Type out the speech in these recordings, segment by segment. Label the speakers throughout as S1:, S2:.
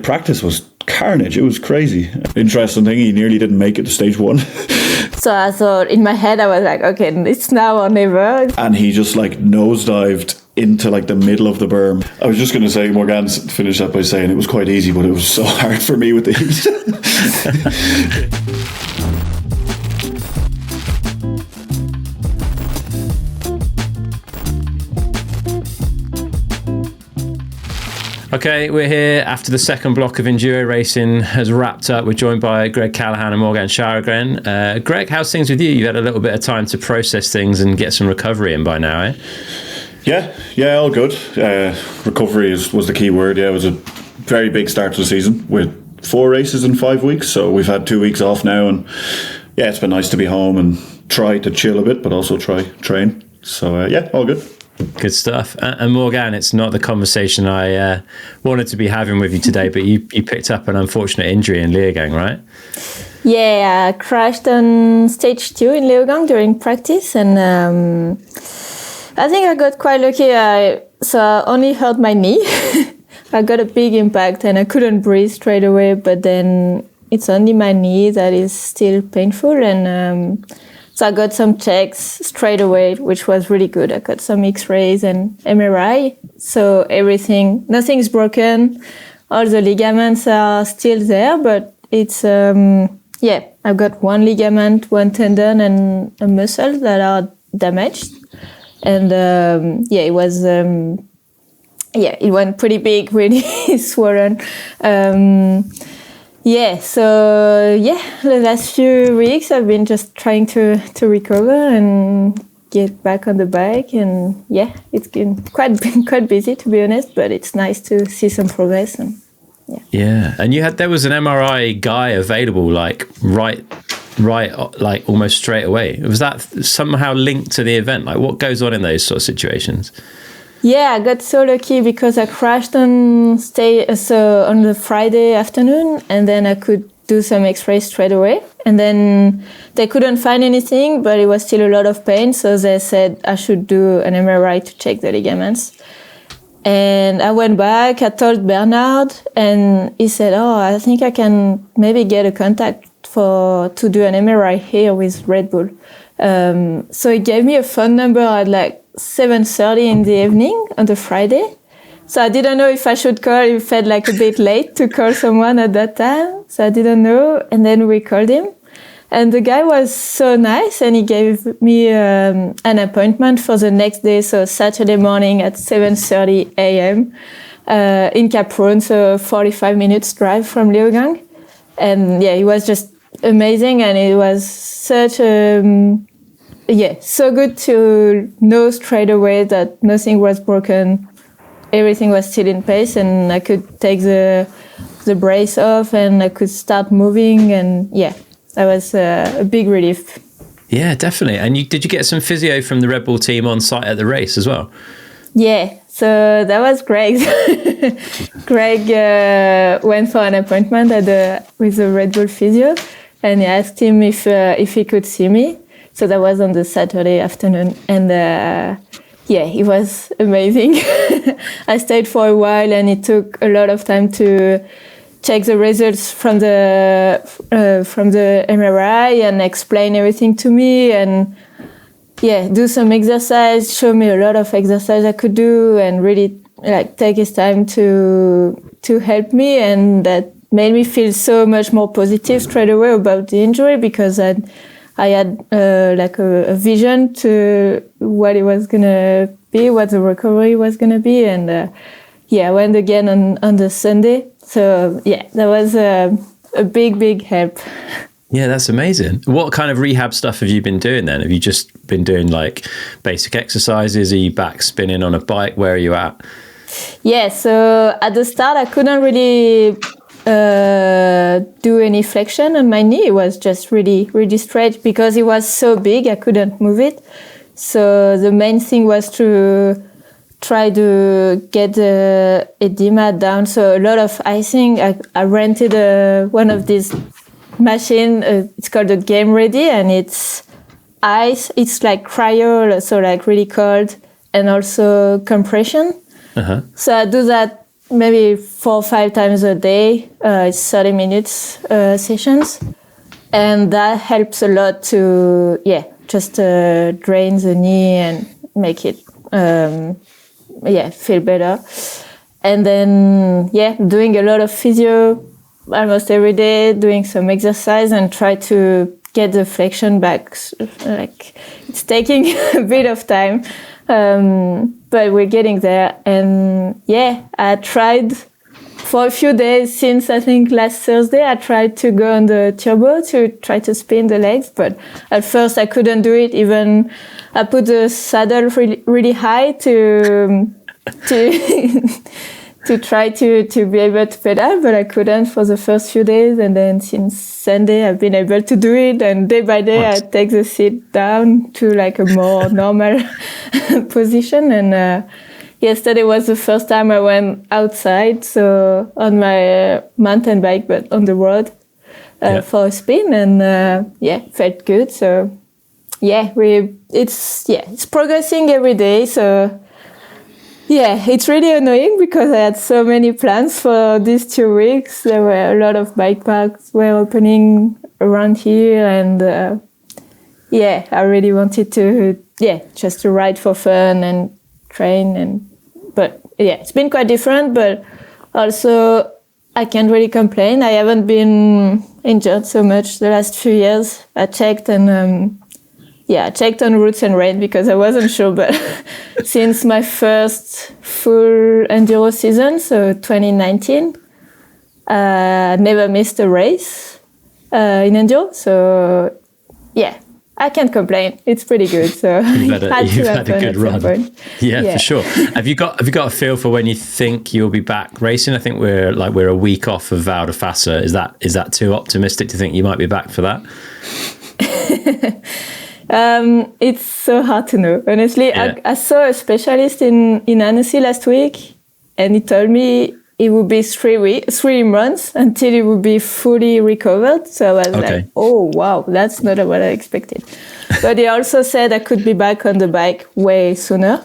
S1: practice was carnage. It was crazy. Interesting thing, he nearly didn't make it to stage 1.
S2: So I thought, in my head, I was like, okay, it's now or never.
S1: And he just like nosedived into like the middle of the berm. I was just going to say, Morgane finished that by saying it was quite easy, but it was so hard for me with the heat.
S3: Okay, we're here after the second block of Enduro racing has wrapped up. We're joined by Greg Callaghan and Morgane Charre again. Greg, how's things with you? You've had a little bit of time to process things and get some recovery in by now, eh?
S1: Yeah, all good. Recovery was the key word. Yeah, it was a very big start to the season with 4 races in 5 weeks. So we've had 2 weeks off now, and yeah, it's been nice to be home and try to chill a bit, but also train. So yeah, all good.
S3: Good stuff. And Morgane, it's not the conversation I wanted to be having with you today, but you picked up an unfortunate injury in Leogang, right?
S2: Yeah, I crashed on stage 2 in Leogang during practice, and I think I got quite lucky. So I only hurt my knee. I got a big impact and I couldn't breathe straight away, but then it's only my knee that is still painful, and so I got some checks straight away, which was really good. I got some X-rays and MRI. So nothing's broken. All the ligaments are still there, but it's, I've got 1 ligament, 1 tendon and a muscle that are damaged. And it was, it went pretty big, really swollen. The last few weeks I've been just trying to recover and get back on the bike, and it's been quite busy, to be honest, but it's nice to see some progress. And
S3: and there was an MRI guy available like right like almost straight away. Was that somehow linked to the event? Like, what goes on in those sort of situations?
S2: Yeah, I got so lucky because I crashed on the Friday afternoon, and then I could do some X-rays straight away. And then they couldn't find anything, but it was still a lot of pain, so they said I should do an MRI to check the ligaments. And I went back, I told Bernard, and he said, I think I can maybe get a contact to do an MRI here with Red Bull. So he gave me a phone number at like 7:30 in the evening on the Friday. So I didn't know if I should call. It felt like a bit late to call someone at that time. So I didn't know. And then we called him. And the guy was so nice, and he gave me an appointment for the next day, so Saturday morning at 7:30 a.m. In Capron, so 45 minutes drive from Leogang. And it was just amazing, and it was such so good to know straight away that nothing was broken, everything was still in place, and I could take the brace off and I could start moving, and that was a big relief.
S3: Yeah, definitely. And did you get some physio from the Red Bull team on site at the race as well?
S2: Yeah, so that was Greg. Greg went for an appointment with the Red Bull physio, and he asked him if he could see me. So that was on the Saturday afternoon, and it was amazing. I stayed for a while, and it took a lot of time to check the results from the MRI and explain everything to me, and do some exercise, show me a lot of exercise I could do, and really take his time to help me, and that made me feel so much more positive straight away about the injury, because I had a vision to what it was gonna be, what the recovery was gonna be, and I went again on the Sunday. So that was a big help.
S3: Yeah, that's amazing. What kind of rehab stuff have you been doing then? Have you just been doing like basic exercises? Are you back spinning on a bike? Where are you at? Yeah,
S2: so at the start I couldn't really do any flexion on my knee. It was just really, really straight because it was so big I couldn't move it. So the main thing was to try to get the edema down. So a lot of icing. I rented one of these machine. It's called a Game Ready, and it's ice. It's like cryo, so like really cold, and also compression. Uh-huh. So I do that maybe 4 or 5 times a day. It's 30 minutes sessions. And that helps a lot to, just drain the knee and make it, feel better. And then, doing a lot of physio almost every day, doing some exercise and try to get the flexion back. Like, it's taking a bit of time, but we're getting there. And I tried for a few days since I think last Thursday, I tried to go on the turbo to try to spin the legs, but at first I couldn't do it. Even I put the saddle really, really high to to try to be able to pedal, but I couldn't for the first few days. And then since Sunday, I've been able to do it. And day by day, I take the seat down to like a more normal position. And yesterday was the first time I went outside, so on my mountain bike, but on the road for a spin, and felt good. So it's progressing every day. So it's really annoying because I had so many plans for these 2 weeks. There were a lot of bike parks were opening around here, and I really wanted to just to ride for fun and train, but it's been quite different, but also I can't really complain. I haven't been injured so much the last few years. I checked and I checked on Roots and Rain because I wasn't sure, but since my first full enduro season, so 2019, I never missed a race in enduro. So I can't complain. It's pretty good. So
S3: you've had a good run. Yeah, for sure. Have you got a feel for when you think you'll be back racing? I think we're a week off of Val d'Ifasa. Is that too optimistic to think you might be back for that?
S2: It's so hard to know. Honestly, I saw a specialist in Annecy last week, and he told me it would be 3 months until it would be fully recovered. So I was like, oh, wow, that's not what I expected. But he also said I could be back on the bike way sooner.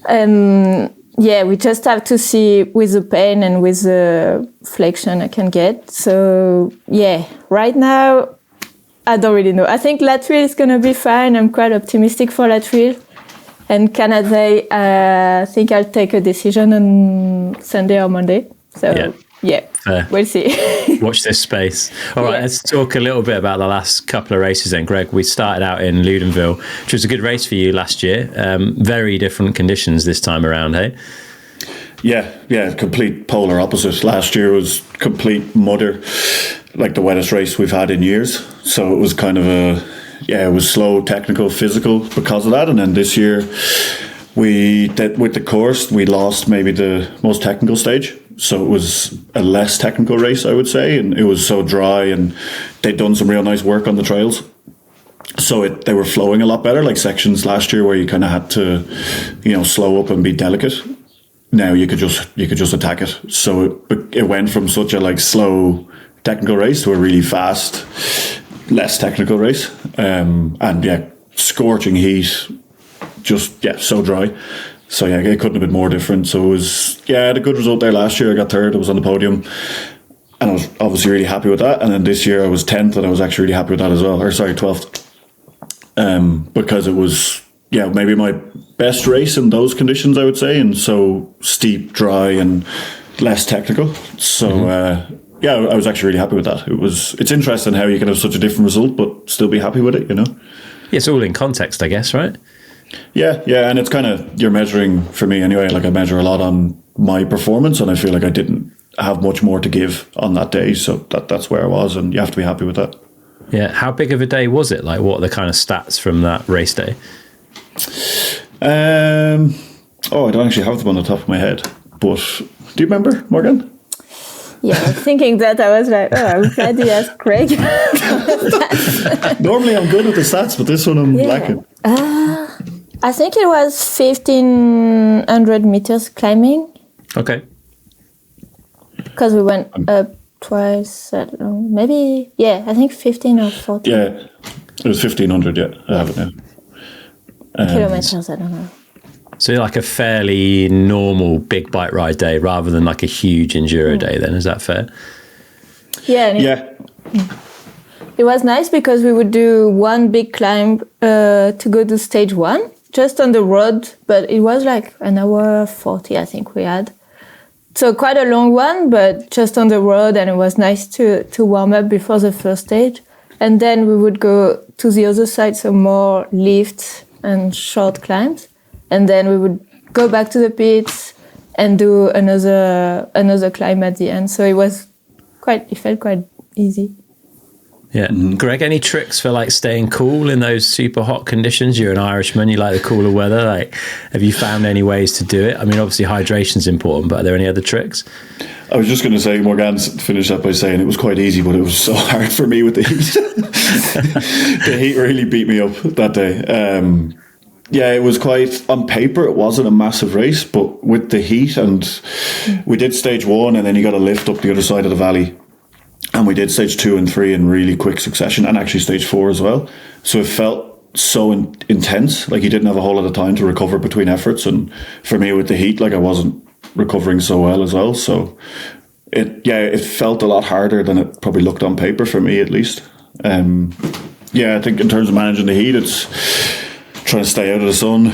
S2: And we just have to see with the pain and with the flexion I can get. So right now, I don't really know. I think Latville is going to be fine. I'm quite optimistic for Latville. And Canada, I think I'll take a decision on Sunday or Monday. So, we'll see.
S3: Watch this space. All right, let's talk a little bit about the last couple of races then, Greg. We started out in Loudenvielle, which was a good race for you last year. Very different conditions this time around, hey?
S1: Yeah, complete polar opposite. Last year was complete mudder, like the wettest race we've had in years. So it was kind of it was slow, technical, physical because of that. And then this year, with the course, we lost maybe the most technical stage. So it was a less technical race, I would say. And it was so dry, and they'd done some real nice work on the trails. So they were flowing a lot better, like sections last year where you kind of had to, slow up and be delicate. Now you could just attack it. So it went from such a slow technical race to a really fast, less technical race. Scorching heat, just so dry. So it couldn't have been more different. So it was I had a good result there last year. I got 3rd. I was on the podium, and I was obviously really happy with that. And then this year I was 10th, and I was actually really happy with that as well. 12th, because it was maybe my best race in those conditions, I would say, and so steep, dry, and less technical. So I was actually really happy with that. It's interesting how you can have such a different result but still be happy with it,
S3: It's all in context, I guess, right?
S1: Yeah, and it's kind of, you're measuring, for me anyway, I measure a lot on my performance, and I feel like I didn't have much more to give on that day, so that's where I was, and you have to be happy with that.
S3: Yeah, how big of a day was it? Like, what are the kind of stats from that race day?
S1: I don't actually have them on the top of my head, but do you remember, Morgane?
S2: Yeah, I was thinking that. I was like, I'm glad you asked Craig.
S1: Normally I'm good with the stats, but this one I'm lacking.
S2: I think it was 1,500 meters climbing.
S3: Okay.
S2: Because we went up twice. I don't know, maybe, I think 15 or 14.
S1: Yeah, it was 1,500, I have it now.
S2: Kilometers, I don't know.
S3: So like a fairly normal big bike ride day rather than like a huge enduro day then, is that fair?
S2: Yeah.
S1: Yeah.
S2: It was nice because we would do one big climb to go to stage 1, just on the road, but it was like an hour 40, I think we had. So quite a long one, but just on the road, and it was nice to warm up before the first stage. And then we would go to the other side, so more lifts and short climbs. And then we would go back to the pits and do another climb at the end. So it felt quite easy.
S3: Yeah. Greg, any tricks for like staying cool in those super hot conditions? You're an Irishman, you like the cooler weather. Like, have you found any ways to do it? I mean, obviously hydration's important, but are there any other tricks?
S1: I was just going to say, Morgane finished up by saying it was quite easy, but it was so hard for me with the heat. The heat really beat me up that day. Yeah, it was quite, on paper, it wasn't a massive race, but with the heat, and we did stage 1, and then you got to lift up the other side of the valley. And we did stage 2 and 3 in really quick succession, and actually stage 4 as well. So it felt so intense, like you didn't have a whole lot of time to recover between efforts. And for me with the heat, like I wasn't recovering so well as well. So it felt a lot harder than it probably looked on paper for me, at least. I think in terms of managing the heat, it's trying to stay out of the sun,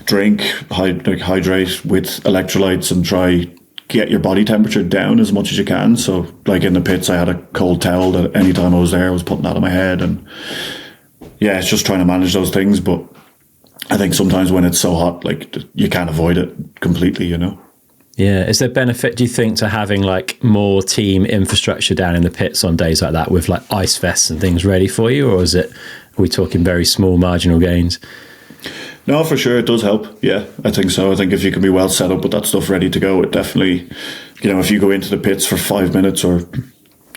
S1: drink, hydrate with electrolytes, and try get your body temperature down as much as you can. So like in the pits, I had a cold towel that any time I was there, I was putting that on my head. And yeah, it's just trying to manage those things. But I think sometimes when it's so hot, like you can't avoid it completely, you know?
S3: Yeah. Is there benefit, do you think, to having like more team infrastructure down in the pits on days like that with like ice vests and things ready for you? Or are we talking very small marginal gains?
S1: No, for sure, it does help. Yeah, I think so. I think if you can be well set up with that stuff ready to go, it definitely, if you go into the pits for 5 minutes or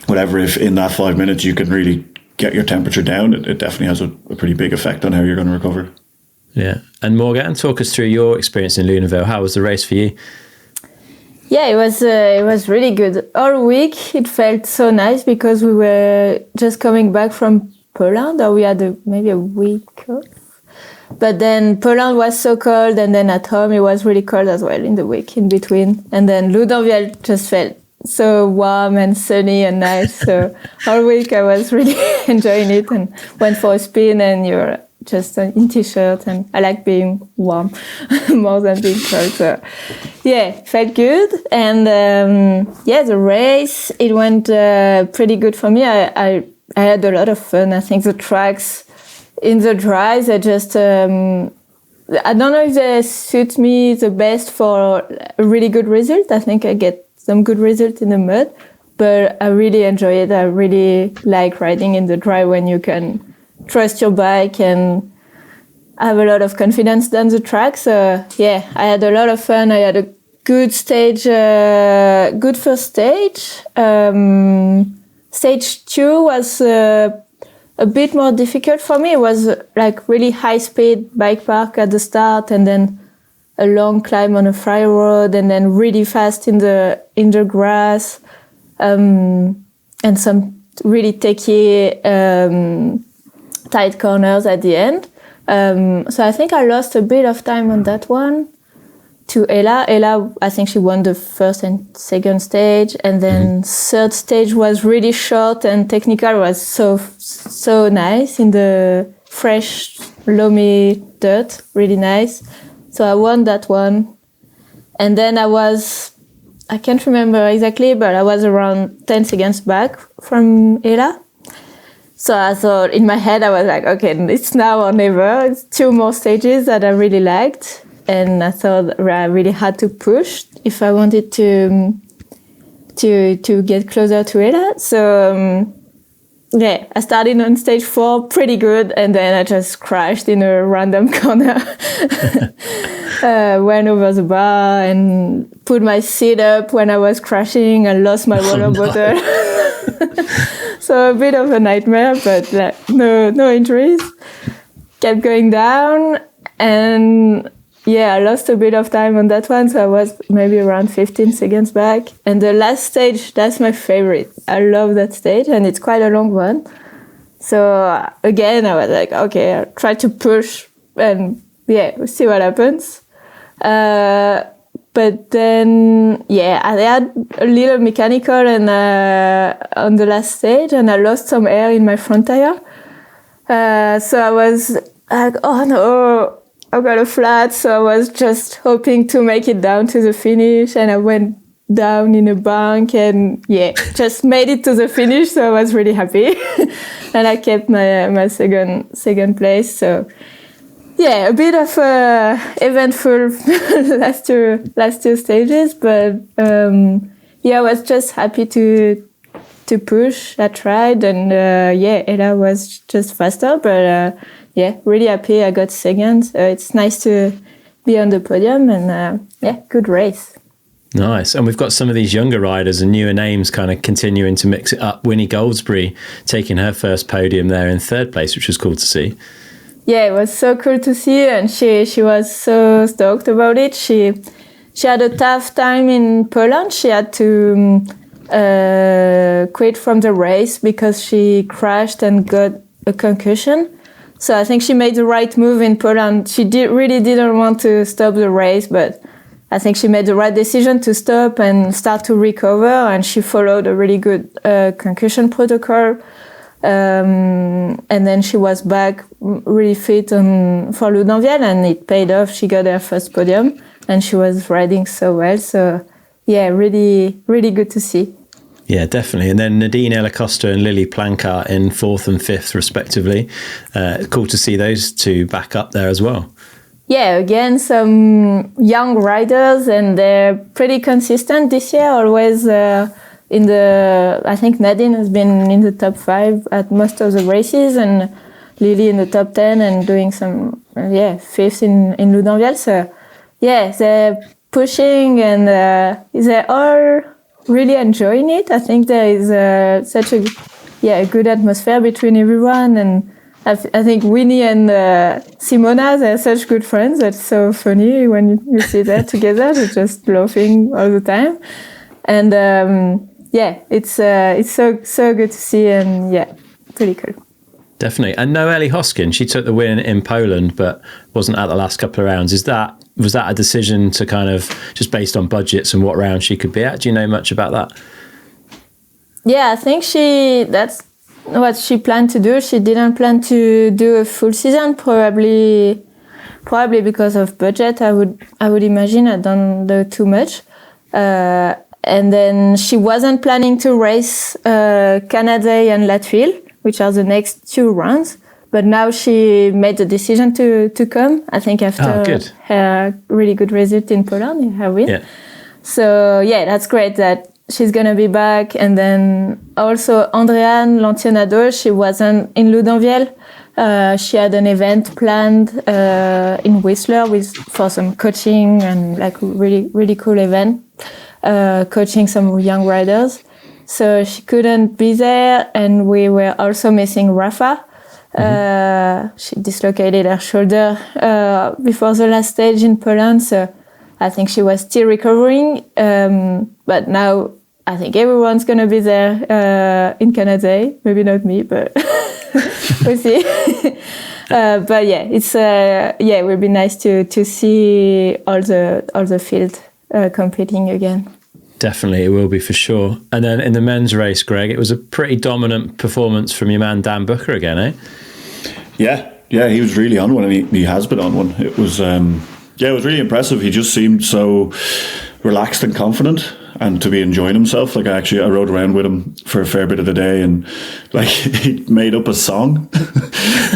S1: whatever, if in that 5 minutes you can really get your temperature down, it definitely has a pretty big effect on how you're going to recover.
S3: Yeah. And Morgane, talk us through your experience in Loudenvielle. How was the race for you?
S2: Yeah, it was really good. All week it felt so nice because we were just coming back from Poland, or we had maybe a week off. But then Poland was so cold, and then at home it was really cold as well in the week in between. And then Loudenvielle just felt so warm and sunny and nice. So all week I was really enjoying it and went for a spin, and you're just in t-shirt, and I like being warm more than being cold. So yeah, felt good. And the race, it went pretty good for me. I had a lot of fun. I think the tracks in the dries, I just, I don't know if they suit me the best for a really good result. I think I get some good result in the mud, but I really enjoy it. I really like riding in the dry when you can trust your bike and have a lot of confidence down the track. So yeah, I had a lot of fun. I had a good stage, good first stage. Stage 2 was a bit more difficult for me. It was like really high speed bike park at the start, and then a long climb on a fry road, and then really fast in the grass, and some really techy tight corners at the end. So I think I lost a bit of time on that one to Ella. Ella, I think she won the first and second stage, and then third stage was really short, and technical was so nice in the fresh loamy dirt, really nice. So I won that one. And then I can't remember exactly, but I was around 10 seconds back from Ella. So I thought, in my head, I was like, okay, it's now or never. It's 2 more stages that I really liked. And I thought I really had to push if I wanted to get closer to Ella. So I started on stage 4 pretty good, and then I just crashed in a random corner. Went over the bar and put my seat up when I was crashing, and lost my water bottle. So a bit of a nightmare, but no injuries. Kept going down, and I lost a bit of time on that one, so I was maybe around 15 seconds back. And the last stage, that's my favorite. I love that stage, and it's quite a long one. So again, I was like, okay, I'll try to push and see what happens. But then, I had a little mechanical and on the last stage, and I lost some air in my front tire. So I was like, oh no, I got a flat. So I was just hoping to make it down to the finish, and I went down in a bank and just made it to the finish. So I was really happy, and I kept my second place. So. Yeah, a bit of eventful last two stages, but I was just happy to push. I tried, and Ella was just faster, but really happy I got second. It's nice to be on the podium, and good race.
S3: Nice. And we've got some of these younger riders and newer names kind of continuing to mix it up. Winnie Goldsberry taking her first podium there in third place, which was cool to see.
S2: Yeah, it was so cool to see, and she was so stoked about it. She had a tough time in Poland. She had to quit from the race because she crashed and got a concussion. So I think she made the right move in Poland. She really didn't want to stop the race, but I think she made the right decision to stop and start to recover, and she followed a really good concussion protocol. And then she was back really fit for Loudenvielle, and it paid off. She got her first podium, and she was riding so well. So, really, really good to see.
S3: Yeah, definitely. And then Nadine Elacosta and Lily Plancart in fourth and fifth, respectively. Cool to see those two back up there as well.
S2: Yeah, again, some young riders, and they're pretty consistent this year, always I think Nadine has been in the top 5 at most of the races, and Lily in the top 10 and doing some, fifth in Loudenvielle. So, they're pushing, and they're all really enjoying it. I think there is such a good atmosphere between everyone, and I think Winnie and Simona, they're such good friends. That's so funny when you see that together. They're just laughing all the time, and it's so good to see, and pretty cool.
S3: Definitely. And Noelle Hoskin, she took the win in Poland, but wasn't at the last couple of rounds. Was that a decision to kind of just based on budgets and what round she could be at? Do you know much about that?
S2: Yeah, I think that's what she planned to do. She didn't plan to do a full season, probably because of budget. I would imagine. I don't know too much. And then she wasn't planning to race Canada and Loudenvielle, which are the next 2 rounds. But now she made the decision to come, I think, after her really good result in Poland, her win. Yeah. So, that's great that she's going to be back. And then also Andréane Lantionado, she wasn't in Loudenvielle. She had an event planned in Whistler for some coaching and like really, really cool event. Coaching some young riders. So she couldn't be there, and we were also missing Rafa. She dislocated her shoulder before the last stage in Poland, so I think she was still recovering. But now I think everyone's going to be there in Canada. Maybe not me, but we'll see. But it would be nice to see all the field competing again.
S3: Definitely, it will be for sure. And then in the men's race, Greg, it was a pretty dominant performance from your man Dan Booker again, eh?
S1: Yeah, he was really on one, and he has been on one. It was, it was really impressive. He just seemed so relaxed and confident, and to be enjoying himself. Like I rode around with him for a fair bit of the day, and like he made up a song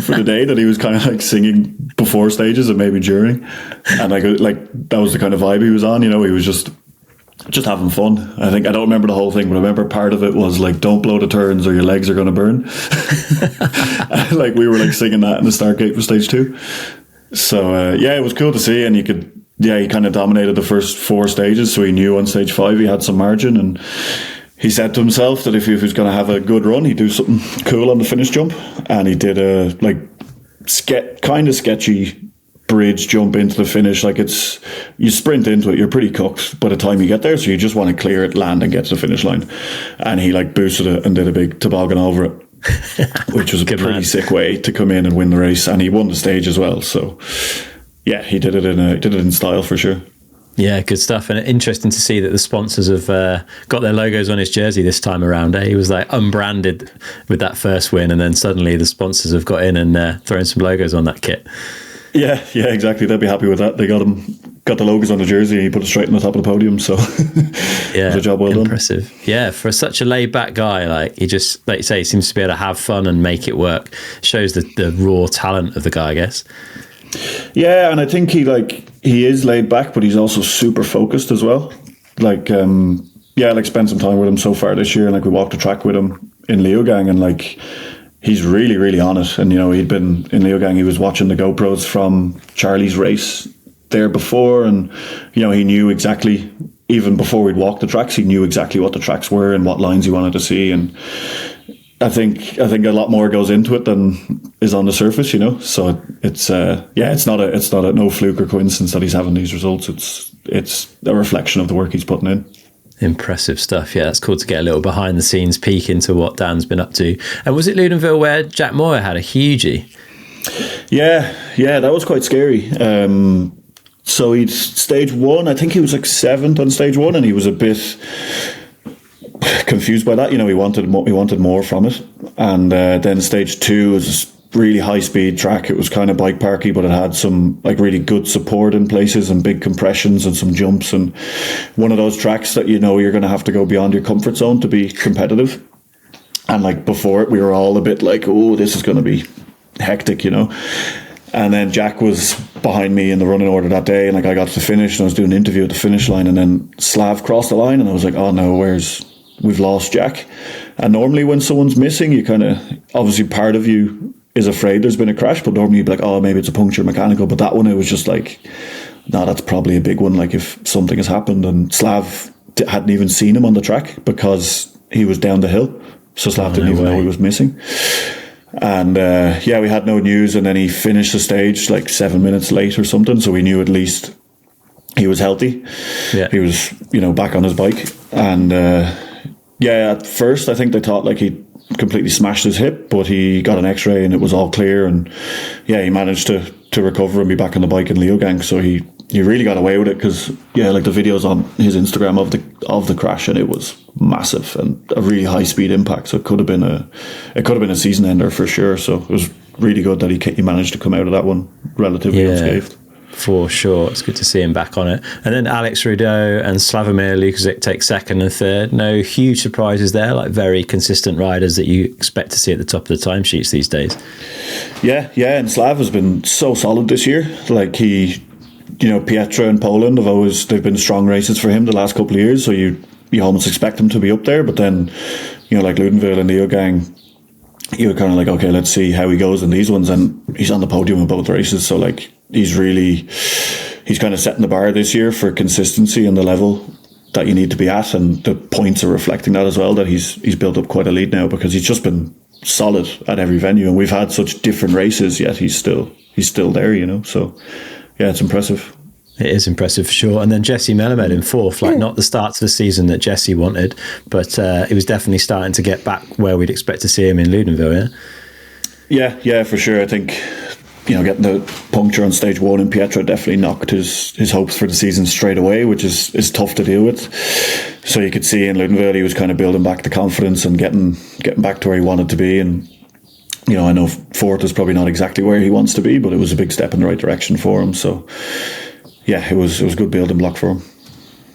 S1: for the day that he was kind of like singing before stages and maybe during, and like that was the kind of vibe he was on. You know, he was just having fun. I think I don't remember the whole thing, but I remember part of it was like, "Don't blow the turns or your legs are going to burn." Like we were like singing that in the start gate for stage 2. So it was cool to see, and he kind of dominated the first 4 stages. So he knew on stage 5 he had some margin, and he said to himself that if he was going to have a good run, he'd do something cool on the finish jump, and he did a kind of sketchy bridge jump into the finish. Like you sprint into it, you're pretty cooked by the time you get there, so you just want to clear it, land and get to the finish line. And he like boosted it and did a big toboggan over it, which was a pretty sick way to come in and win the race, and he won the stage as well. So Yeah, he did it in style for sure.
S3: Yeah, good stuff. And interesting to see that the sponsors have got their logos on his jersey this time around. He was like unbranded with that first win, and then suddenly the sponsors have got in and thrown some logos on that kit.
S1: Yeah, exactly. They'd be happy with that. They got the logos on the jersey, and he put it straight on the top of the podium. So
S3: yeah,
S1: it was a job well
S3: impressive.
S1: done.
S3: Yeah, for such a laid back guy, like he just, like you say, he seems to be able to have fun and make it work. Shows the raw talent of the guy, I guess.
S1: Yeah, and I think he is laid back, but he's also super focused as well. Like, spent some time with him so far this year, and like we walked the track with him in Leogang, and like he's really, really on it. And he'd been in Leogang, he was watching the GoPros from Charlie's race there before, and he knew exactly, even before we'd walked the tracks, he knew exactly what the tracks were and what lines he wanted to see. And I think a lot more goes into it than is on the surface, So it's it's not no fluke or coincidence that he's having these results. It's a reflection of the work he's putting in.
S3: Impressive stuff. Yeah, it's cool to get a little behind the scenes peek into what Dan's been up to. And was it Loudenvielle where Jack Moore had a hugie?
S1: Yeah, that was quite scary. So he'd stage one, I think he was like 7th on stage one, and he was a bit confused by that. He wanted more from it. And then stage 2 was really high speed track. It was kind of bike parky, but it had some like really good support in places and big compressions and some jumps, and one of those tracks that you're going to have to go beyond your comfort zone to be competitive. And like before it, we were all a bit like, oh, this is going to be hectic, And then Jack was behind me in the running order that day, and like I got to the finish, and I was doing an interview at the finish line, and then Slav crossed the line, and I was like, oh no, we've lost Jack. And normally when someone's missing, you kind of, obviously part of you is afraid there's been a crash, but normally you'd be like, oh, maybe it's a puncture mechanical. But that one, it was just like, no, that's probably a big one. Like if something has happened, and Slav hadn't even seen him on the track because he was down the hill. So Slav didn't even know he was missing. And we had no news. And then he finished the stage like 7 minutes late or something. So we knew at least he was healthy. Yeah. He was, back on his bike. And at first I think they thought like he completely smashed his hip, but he got an x-ray and it was all clear, and he managed to recover and be back on the bike in Leogang. So he really got away with it, because like the videos on his Instagram of the crash, and it was massive and a really high speed impact, so it could have been a season ender for sure. So it was really good that he managed to come out of that one relatively unscathed.
S3: For sure. It's good to see him back on it. And then Alex Rudeau and Slavomir Lukacic take 2nd and 3rd. No huge surprises there, like very consistent riders that you expect to see at the top of the timesheets these days. Yeah,
S1: and Slav has been so solid this year. Like Pietra and Poland they've been strong races for him the last couple of years, so you almost expect him to be up there. But then, like Loudenvielle and Leogang, you're kind of like, okay, let's see how he goes in these ones, and he's on the podium in both races. So like he's kind of setting the bar this year for consistency and the level that you need to be at, and the points are reflecting that as well, that he's built up quite a lead now, because he's just been solid at every venue, and we've had such different races, yet he's still there, so yeah, it's impressive.
S3: It is impressive for sure. And then Jesse Melamed in 4th, like not the start to the season that Jesse wanted, but it was definitely starting to get back where we'd expect to see him in Loudenvielle.
S1: Yeah, for sure. I think getting the puncture on stage 1 in Pietra definitely knocked his hopes for the season straight away, which is tough to deal with. So you could see in Loudenvielle he was kind of building back the confidence and getting back to where he wanted to be. And I know 4th is probably not exactly where he wants to be, but it was a big step in the right direction for him. So yeah, it was a good building block for him.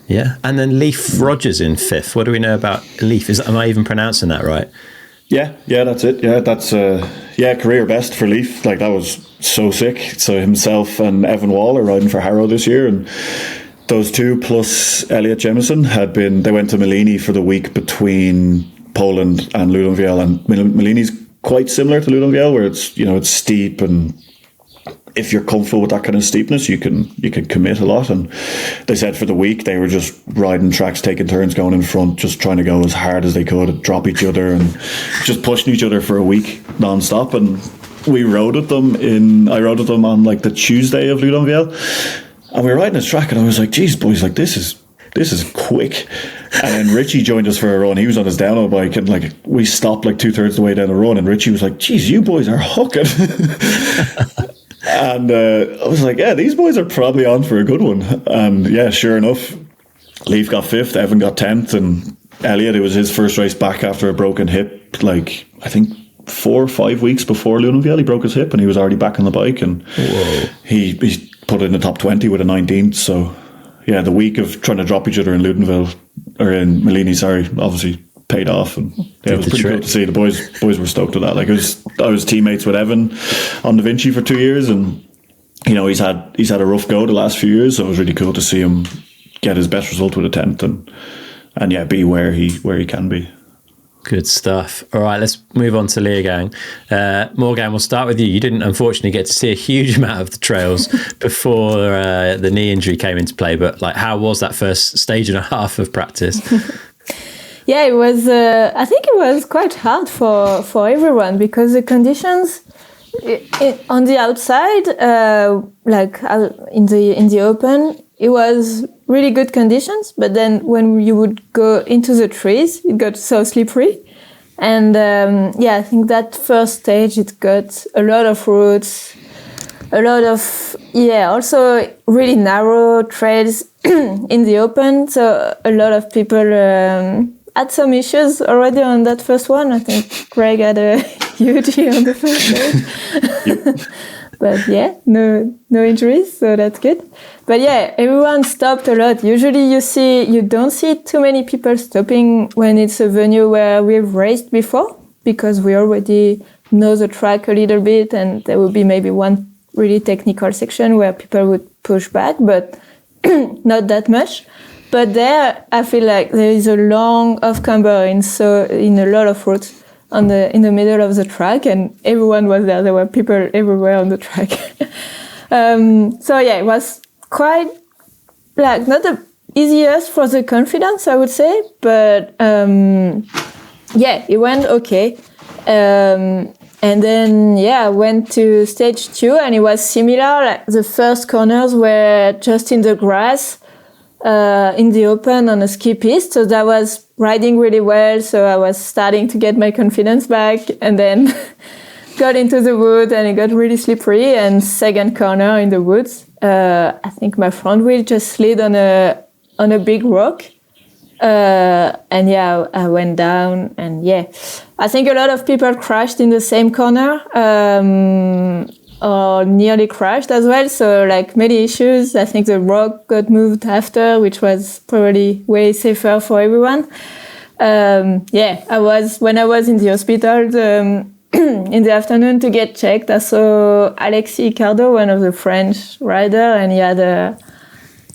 S3: Yeah, and then Leif Rogers in 5th. What do we know about Leif? Am I even pronouncing that right?
S1: Yeah, that's it. Yeah, that's career best for Leif. Like, that was so sick. So himself and Evan Wall are riding for Harrow this year, and those two plus Elliot Jemison they went to Malini for the week between Poland and Loudenvielle, and Malini's quite similar to Loudenvielle, where it's steep, and if you're comfortable with that kind of steepness, you can commit a lot. And they said for the week they were just riding tracks, taking turns going in front, just trying to go as hard as they could, drop each other, and just pushing each other for a week non-stop. And I rode with them on like the Tuesday of Loudenvielle, and we were riding this track, and I was like, geez, boys, like this is quick. And then Richie joined us for a run. He was on his downhill bike, and like we stopped like 2/3 the way down the run, and Richie was like, geez, you boys are hooking. And I was like, yeah, these boys are probably on for a good one. And yeah, sure enough, Leaf got 5th, Evan got 10th, and Elliot, it was his first race back after a broken hip, like, I think 4 or 5 weeks before Loudenvielle, he broke his hip and he was already back on the bike, and he put it in the top 20 with a 19th. So yeah, the week of trying to drop each other in Loudenvielle, or in Malini, sorry, obviously paid off, and yeah, it was pretty cool to see. The boys were stoked with that. Like, I was teammates with Evan on Da Vinci for 2 years, and you know, he's had a rough go the last few years, so it was really cool to see him get his best result with a 10th, and yeah, be where he can be.
S3: Good stuff. All right, let's move on to Leogang. Morgane, we'll start with you. You didn't, unfortunately, get to see a huge amount of the trails before the knee injury came into play, but like, how was that first stage and a half of practice?
S2: Yeah, it was. I think it was quite hard for everyone, because the conditions on the outside, in the open, it was really good conditions. But then when you would go into the trees, it got so slippery. And I think that first stage, it got a lot of roots, a lot of, also really narrow trails in the open. So a lot of people had some issues already on that first one. I think Greg had a huge on the first stage. But yeah, no injuries, so that's good. But yeah, everyone stopped a lot. Usually you don't see too many people stopping when it's a venue where we've raced before, because we already know the track a little bit, and there will be maybe one really technical section where people would push back, but not that much. But there, I feel like there is a long off-camber in a lot of routes in the middle of the track, and everyone was there. There were people everywhere on the track. It was quite not the easiest for the confidence, I would say, but it went okay. And then I went to stage 2, and it was similar. Like, the first corners were just in the grass, in the open on a ski piste, so that was riding really well. So I was starting to get my confidence back, and then got into the wood, and it got really slippery. And second corner in the woods, I think my front wheel just slid on a big rock, I went down, and I think a lot of people crashed in the same corner, or nearly crashed as well. So like, many issues. I think the rock got moved after, which was probably way safer for everyone. When I was in the hospital in the afternoon to get checked, I saw Alexis Cardo, one of the French rider, and he had a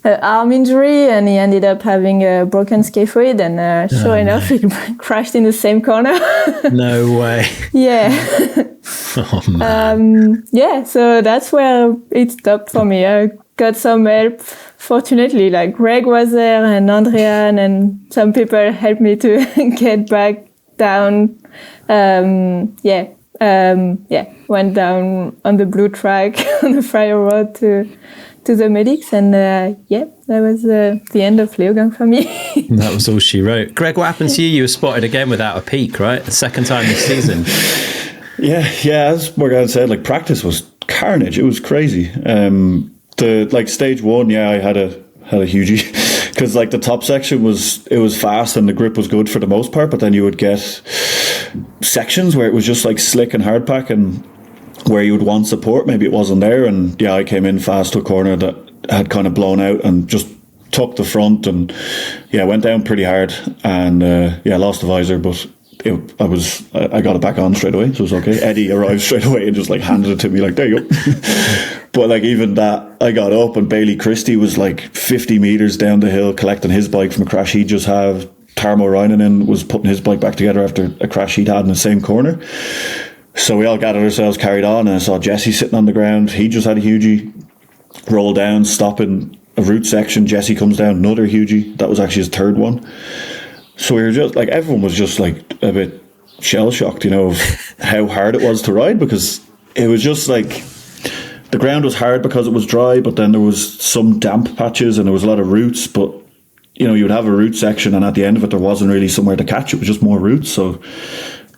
S2: arm injury, and he ended up having a broken scaphoid, and sure enough, he crashed in the same corner.
S3: No way.
S2: Yeah.
S3: Oh man.
S2: So that's where it stopped for me. I got some help, fortunately. Like, Greg was there, and Andrian, and some people helped me to get back down. Went down on the blue track on the fire road to the medics, and that was the end of Leogang for me.
S3: That was all she wrote. Greg, what happened to you? You were spotted again without a peak, right? The second time this season.
S1: Yeah, as Morgane said, like, practice was carnage. It was crazy. Stage 1, I had a hugie, because like, the top section was fast and the grip was good for the most part, but then you would get sections where it was just like slick and hard pack, and where you would want support, maybe it wasn't there. And I came in fast to a corner that had kind of blown out, and just took the front, and went down pretty hard, and lost the visor, but I got it back on straight away, so it was okay. Eddie arrived straight away and just like handed it to me, like, there you go. But like, even that, I got up, and Bailey Christie was like 50 meters down the hill collecting his bike from a crash he'd just had. Tarmo Reinanen was putting his bike back together after a crash he'd had in the same corner. So we all gathered ourselves, carried on, and I saw Jesse sitting on the ground. He just had a hugie, roll down, stop in a route section. Jesse comes down, another hugie. That was actually his third one. So we were just like, everyone was just like a bit shell shocked, of how hard it was to ride, because it was just like, the ground was hard because it was dry, but then there was some damp patches, and there was a lot of roots, but you would have a route section, and at the end of it, there wasn't really somewhere to catch. It was just more roots. So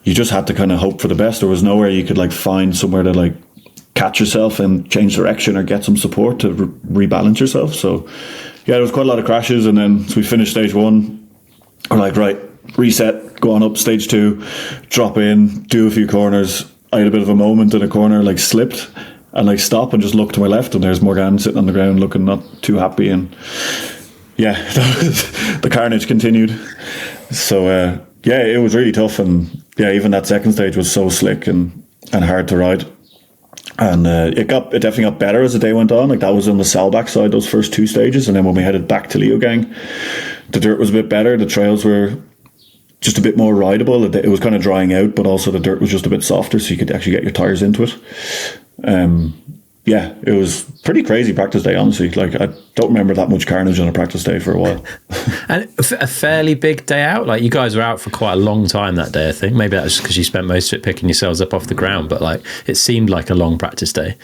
S1: you just had to kind of hope for the best. There was nowhere you could like find somewhere to like catch yourself and change direction or get some support to rebalance yourself. So yeah, there was quite a lot of crashes, and then so we finished stage 1. We're like, right, reset, go on up stage 2, drop in, do a few corners. I had a bit of a moment in a corner, like slipped, and like stop and just look to my left, and there's Morgane sitting on the ground looking not too happy, and yeah, the carnage continued. So yeah, it was really tough, and yeah, even that second stage was so slick and hard to ride. And it definitely got better as the day went on. Like that was on the Selbach side, those first 2 stages, and then when we headed back to Leogang, the dirt was a bit better. The trails were just a bit more rideable. It was kind of drying out, but also the dirt was just a bit softer, so you could actually get your tires into it. Yeah, it was pretty crazy practice day, honestly. Like I don't remember that much carnage on a practice day for a while.
S3: And a fairly big day out. Like you guys were out for quite a long time that day, I think. Maybe that's just because you spent most of it picking yourselves up off the ground, but like it seemed like a long practice day.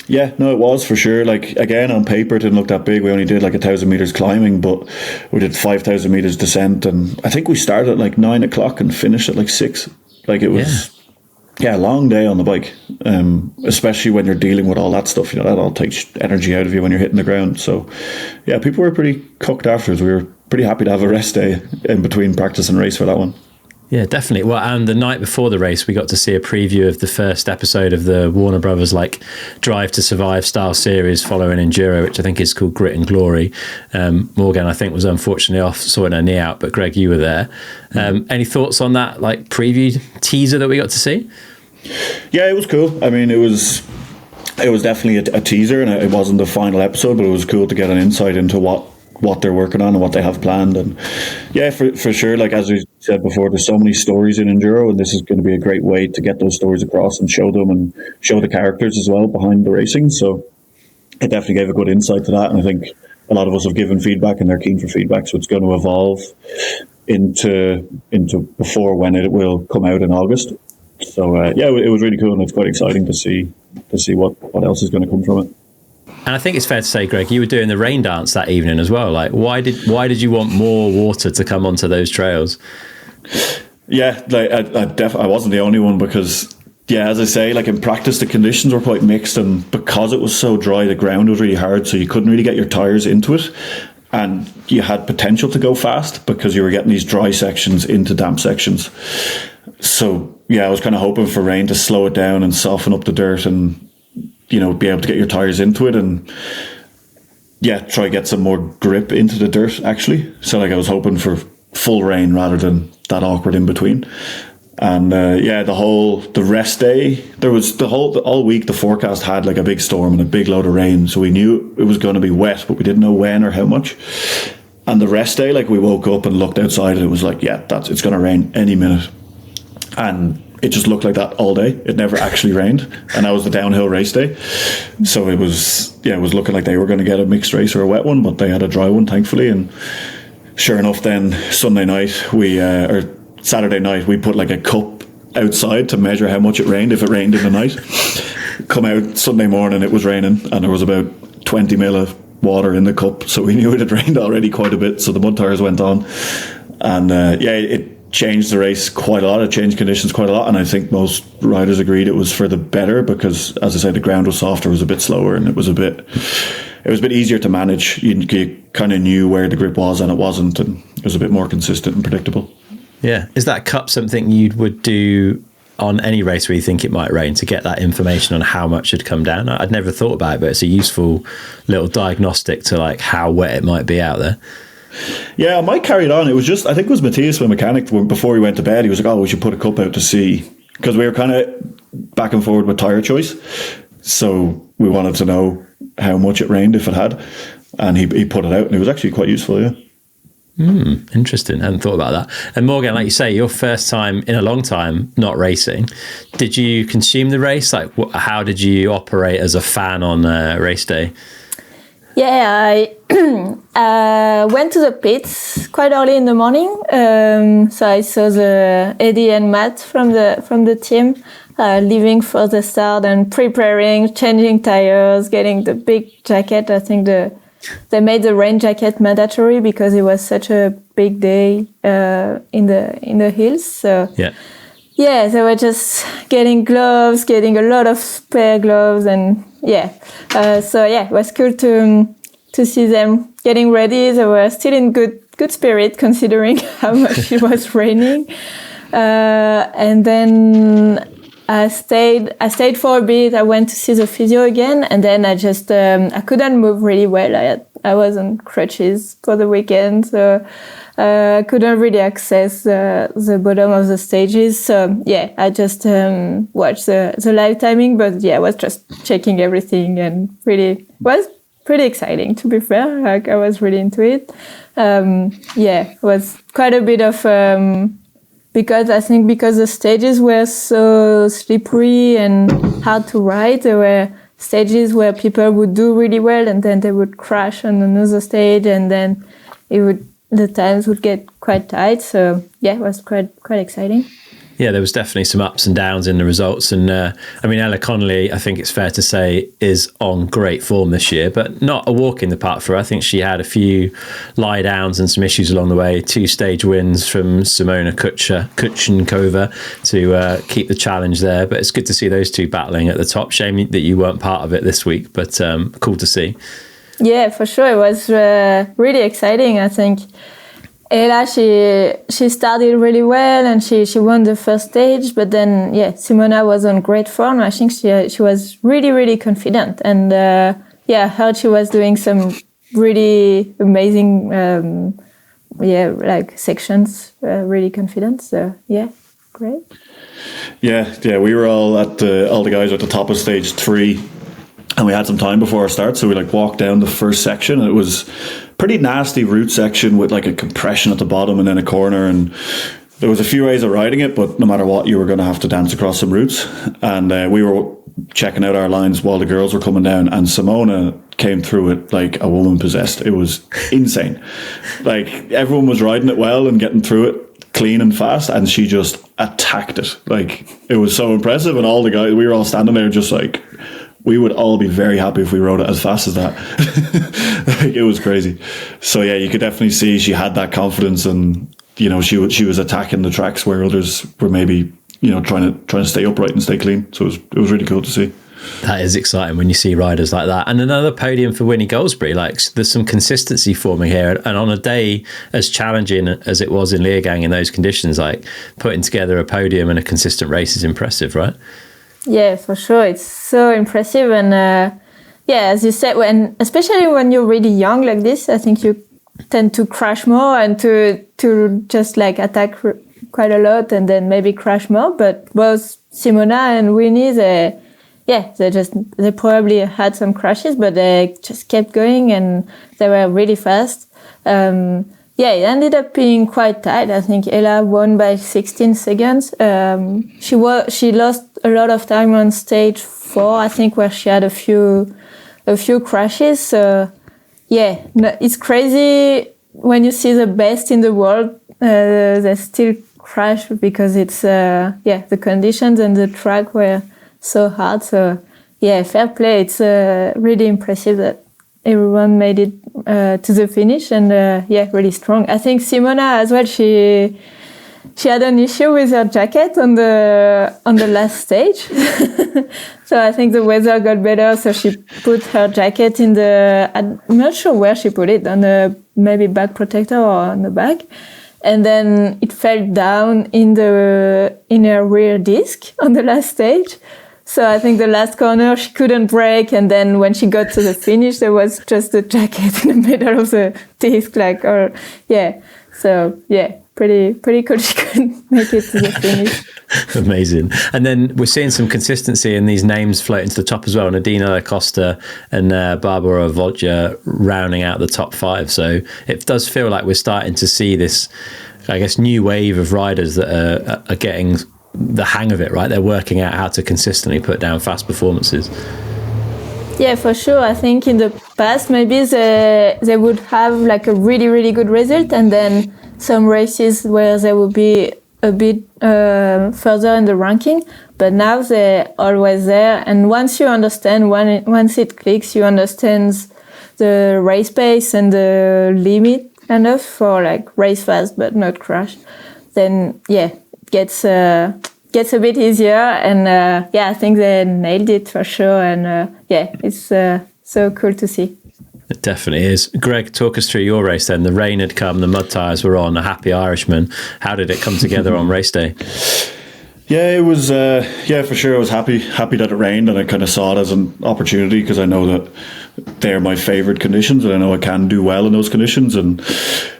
S1: Yeah, no, it was for sure. Like again, on paper, it didn't look that big. We only did like 1,000 meters climbing, but we did 5,000 meters descent, and I think we started at like 9 o'clock and finished at like 6. Like it was. Yeah, a long day on the bike, especially when you're dealing with all that stuff. You know, that all takes energy out of you when you're hitting the ground. So, yeah, people were pretty cooked afterwards. We were pretty happy to have a rest day in between practice and race for that one.
S3: Yeah, definitely. Well, and the night before the race, we got to see a preview of the first episode of the Warner Brothers like Drive to Survive style series following Enduro, which I think is called Grit and Glory. Morgane, I think, was unfortunately off sorting her knee out, but Greg, you were there. Any thoughts on that like preview teaser that we got to see?
S1: Yeah, it was cool. I mean, it was definitely a teaser, and it wasn't the final episode, but it was cool to get an insight into what they're working on and what they have planned. And yeah, for sure, like as we said before, there's so many stories in Enduro, and this is going to be a great way to get those stories across and show them and show the characters as well behind the racing. So it definitely gave a good insight to that, and I think a lot of us have given feedback and they're keen for feedback, so it's going to evolve into before when it will come out in August. So yeah, it was really cool, and it's quite exciting to see what else is going to come from it.
S3: And I think it's fair to say, Greg, you were doing the rain dance that evening as well. Like, why did you want more water to come onto those trails?
S1: Yeah, like I wasn't the only one, because yeah, as I say, like in practice the conditions were quite mixed, and because it was so dry, the ground was really hard, so you couldn't really get your tires into it, and you had potential to go fast because you were getting these dry sections into damp sections. So yeah, I was kind of hoping for rain to slow it down and soften up the dirt, and you know, be able to get your tires into it, and yeah, try get some more grip into the dirt actually. So like I was hoping for full rain rather than that awkward in between. And yeah, the rest day, there was all week the forecast had like a big storm and a big load of rain, so we knew it was going to be wet, but we didn't know when or how much. And the rest day, like we woke up and looked outside, and it was like, yeah, it's going to rain any minute. And it just looked like that all day. It never actually rained, and that was the downhill race day. So it was looking like they were going to get a mixed race or a wet one, but they had a dry one, thankfully. And sure enough, then Sunday night or Saturday night, we put like a cup outside to measure how much it rained if it rained in the night. Come out Sunday morning, it was raining, and there was about 20 mil of water in the cup, so we knew it had rained already quite a bit. So the mud tires went on, and yeah, it changed the race quite a lot. It changed conditions quite a lot, and I think most riders agreed it was for the better, because as I said, the ground was softer, it was a bit slower, and it was a bit easier to manage. You kind of knew where the grip was and it wasn't, and it was a bit more consistent and predictable.
S3: Yeah. Is that cup something you would do on any race where you think it might rain, to get that information on how much had come down? I'd never thought about it, but it's a useful little diagnostic to like how wet it might be out there.
S1: Yeah, I might carry it on. It was just, I think it was Matthias, my mechanic, before he went to bed, he was like, oh, we should put a cup out to see, because we were kind of back and forward with tyre choice. So we wanted to know how much it rained if it had. And he put it out, and it was actually quite useful, yeah.
S3: Interesting. I hadn't thought about that. And Morgane, like you say, your first time in a long time not racing. Did you consume the race? Like, how did you operate as a fan on race day?
S2: Yeah, I went to the pits quite early in the morning. So I saw the Eddie and Matt from the team leaving for the start and preparing, changing tires, getting the big jacket. I think they made the rain jacket mandatory because it was such a big day in the hills. So
S3: yeah.
S2: yeah, they were just getting gloves, getting a lot of spare gloves, and so it was cool to see them getting ready. They were still in good spirit considering how much it was raining. And then I stayed for a bit. I went to see the physio again, and then I just I couldn't move really well. I was on crutches for the weekend, so I couldn't really access the bottom of the stages. So I just watched the live timing, but I was just checking everything, and really was pretty exciting, to be fair. Like, I was really into it. It was quite a bit of because the stages were so slippery and hard to ride. There were stages where people would do really well, and then they would crash on another stage, and then the times would get quite tight. So it was quite exciting.
S3: Yeah, there was definitely some ups and downs in the results. And Ella Connolly, I think it's fair to say, is on great form this year, but not a walk in the park for her. I think she had a few lie downs and some issues along the way. 2 stage wins from Simona Kuchenkova to keep the challenge there. But it's good to see those two battling at the top. Shame that you weren't part of it this week, but cool to see. Yeah,
S2: for sure. It was really exciting, I think. Ella, she started really well, and she won the first stage, but then Simona was on great form. I think she was really, really confident, and I heard she was doing some really amazing sections, really confident. So great.
S1: Yeah, we were all the guys at the top of stage 3. And we had some time before our start, so we walked down the first section, and it was pretty nasty route section with a compression at the bottom and then a corner, and there was a few ways of riding it, but no matter what, you were going to have to dance across some routes. And we were checking out our lines while the girls were coming down, and Simona came through it like a woman possessed. It was insane. Everyone was riding it well and getting through it clean and fast, and she just attacked it. It was so impressive, and all the guys, we were all standing there just we would all be very happy if we rode it as fast as that. It was crazy. So you could definitely see she had that confidence, and she was attacking the tracks where others were maybe trying to stay upright and stay clean. So it was really cool to see.
S3: That is exciting when you see riders like that. And another podium for Winnie Goldsberry. There's some consistency forming here, and on a day as challenging as it was in Leogang in those conditions, putting together a podium and a consistent race is impressive, right?
S2: Yeah, for sure. It's so impressive. And as you said, especially when you're really young like this, I think you tend to crash more and to just attack quite a lot and then maybe crash more. But both Simona and Winnie, they probably had some crashes, but they just kept going, and they were really fast. It ended up being quite tight. I think Ella won by 16 seconds. She lost a lot of time on stage 4, I think, where she had a few crashes. So it's crazy when you see the best in the world. They still crash because it's the conditions and the track were so hard. So fair play. It's really impressive that everyone made it to the finish, and really strong. I think Simona as well, she had an issue with her jacket on the last stage. So I think the weather got better, so she put her jacket I'm not sure where she put it, on the maybe back protector or on the back, and then it fell down in her rear disc on the last stage. So I think the last corner she couldn't brake, and then when she got to the finish, there was just a jacket in the middle of the disc, pretty cool. She couldn't make it to the finish.
S3: Amazing. And then we're seeing some consistency in these names floating to the top as well. Nadina Acosta and Barbara Vodja rounding out the top 5. So it does feel like we're starting to see this, I guess, new wave of riders that are getting the hang of it, right? They're working out how to consistently put down fast performances.
S2: Yeah, for sure. I think in the past, maybe they would have a really, really good result, and then some races where they would be a bit further in the ranking. But now they're always there. And once you understand, once it clicks, you understand the race pace and the limit kind of for race fast but not crash. Then, gets gets a bit easier. And I think they nailed it for sure. And it's so cool to see.
S3: It definitely is. Greg, talk us through your race then. The rain had come, the mud tyres were on, a happy Irishman. How did it come together on race day?
S1: Yeah, it was, for sure. I was happy that it rained, and I kind of saw it as an opportunity because I know that they're my favourite conditions and I know I can do well in those conditions. And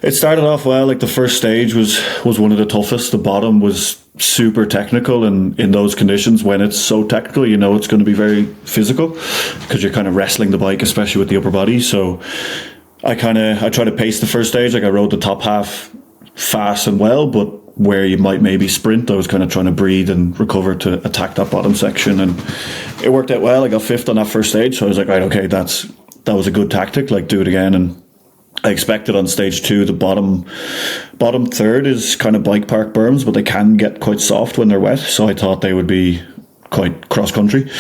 S1: it started off well. Like the first stage was one of the toughest. The bottom was super technical, and in those conditions, when it's so technical, you know it's going to be very physical because you're kind of wrestling the bike, especially with the upper body. So I tried to pace the first stage. Like I rode the top half fast and well, but where you might maybe sprint, I was kind of trying to breathe and recover to attack that bottom section, and it worked out well. I got fifth on that first stage, so I was like, right, okay, that was a good tactic, like do it again. And I expected on stage 2 the bottom third is kind of bike park berms, but they can get quite soft when they're wet, so I thought they would be quite cross country,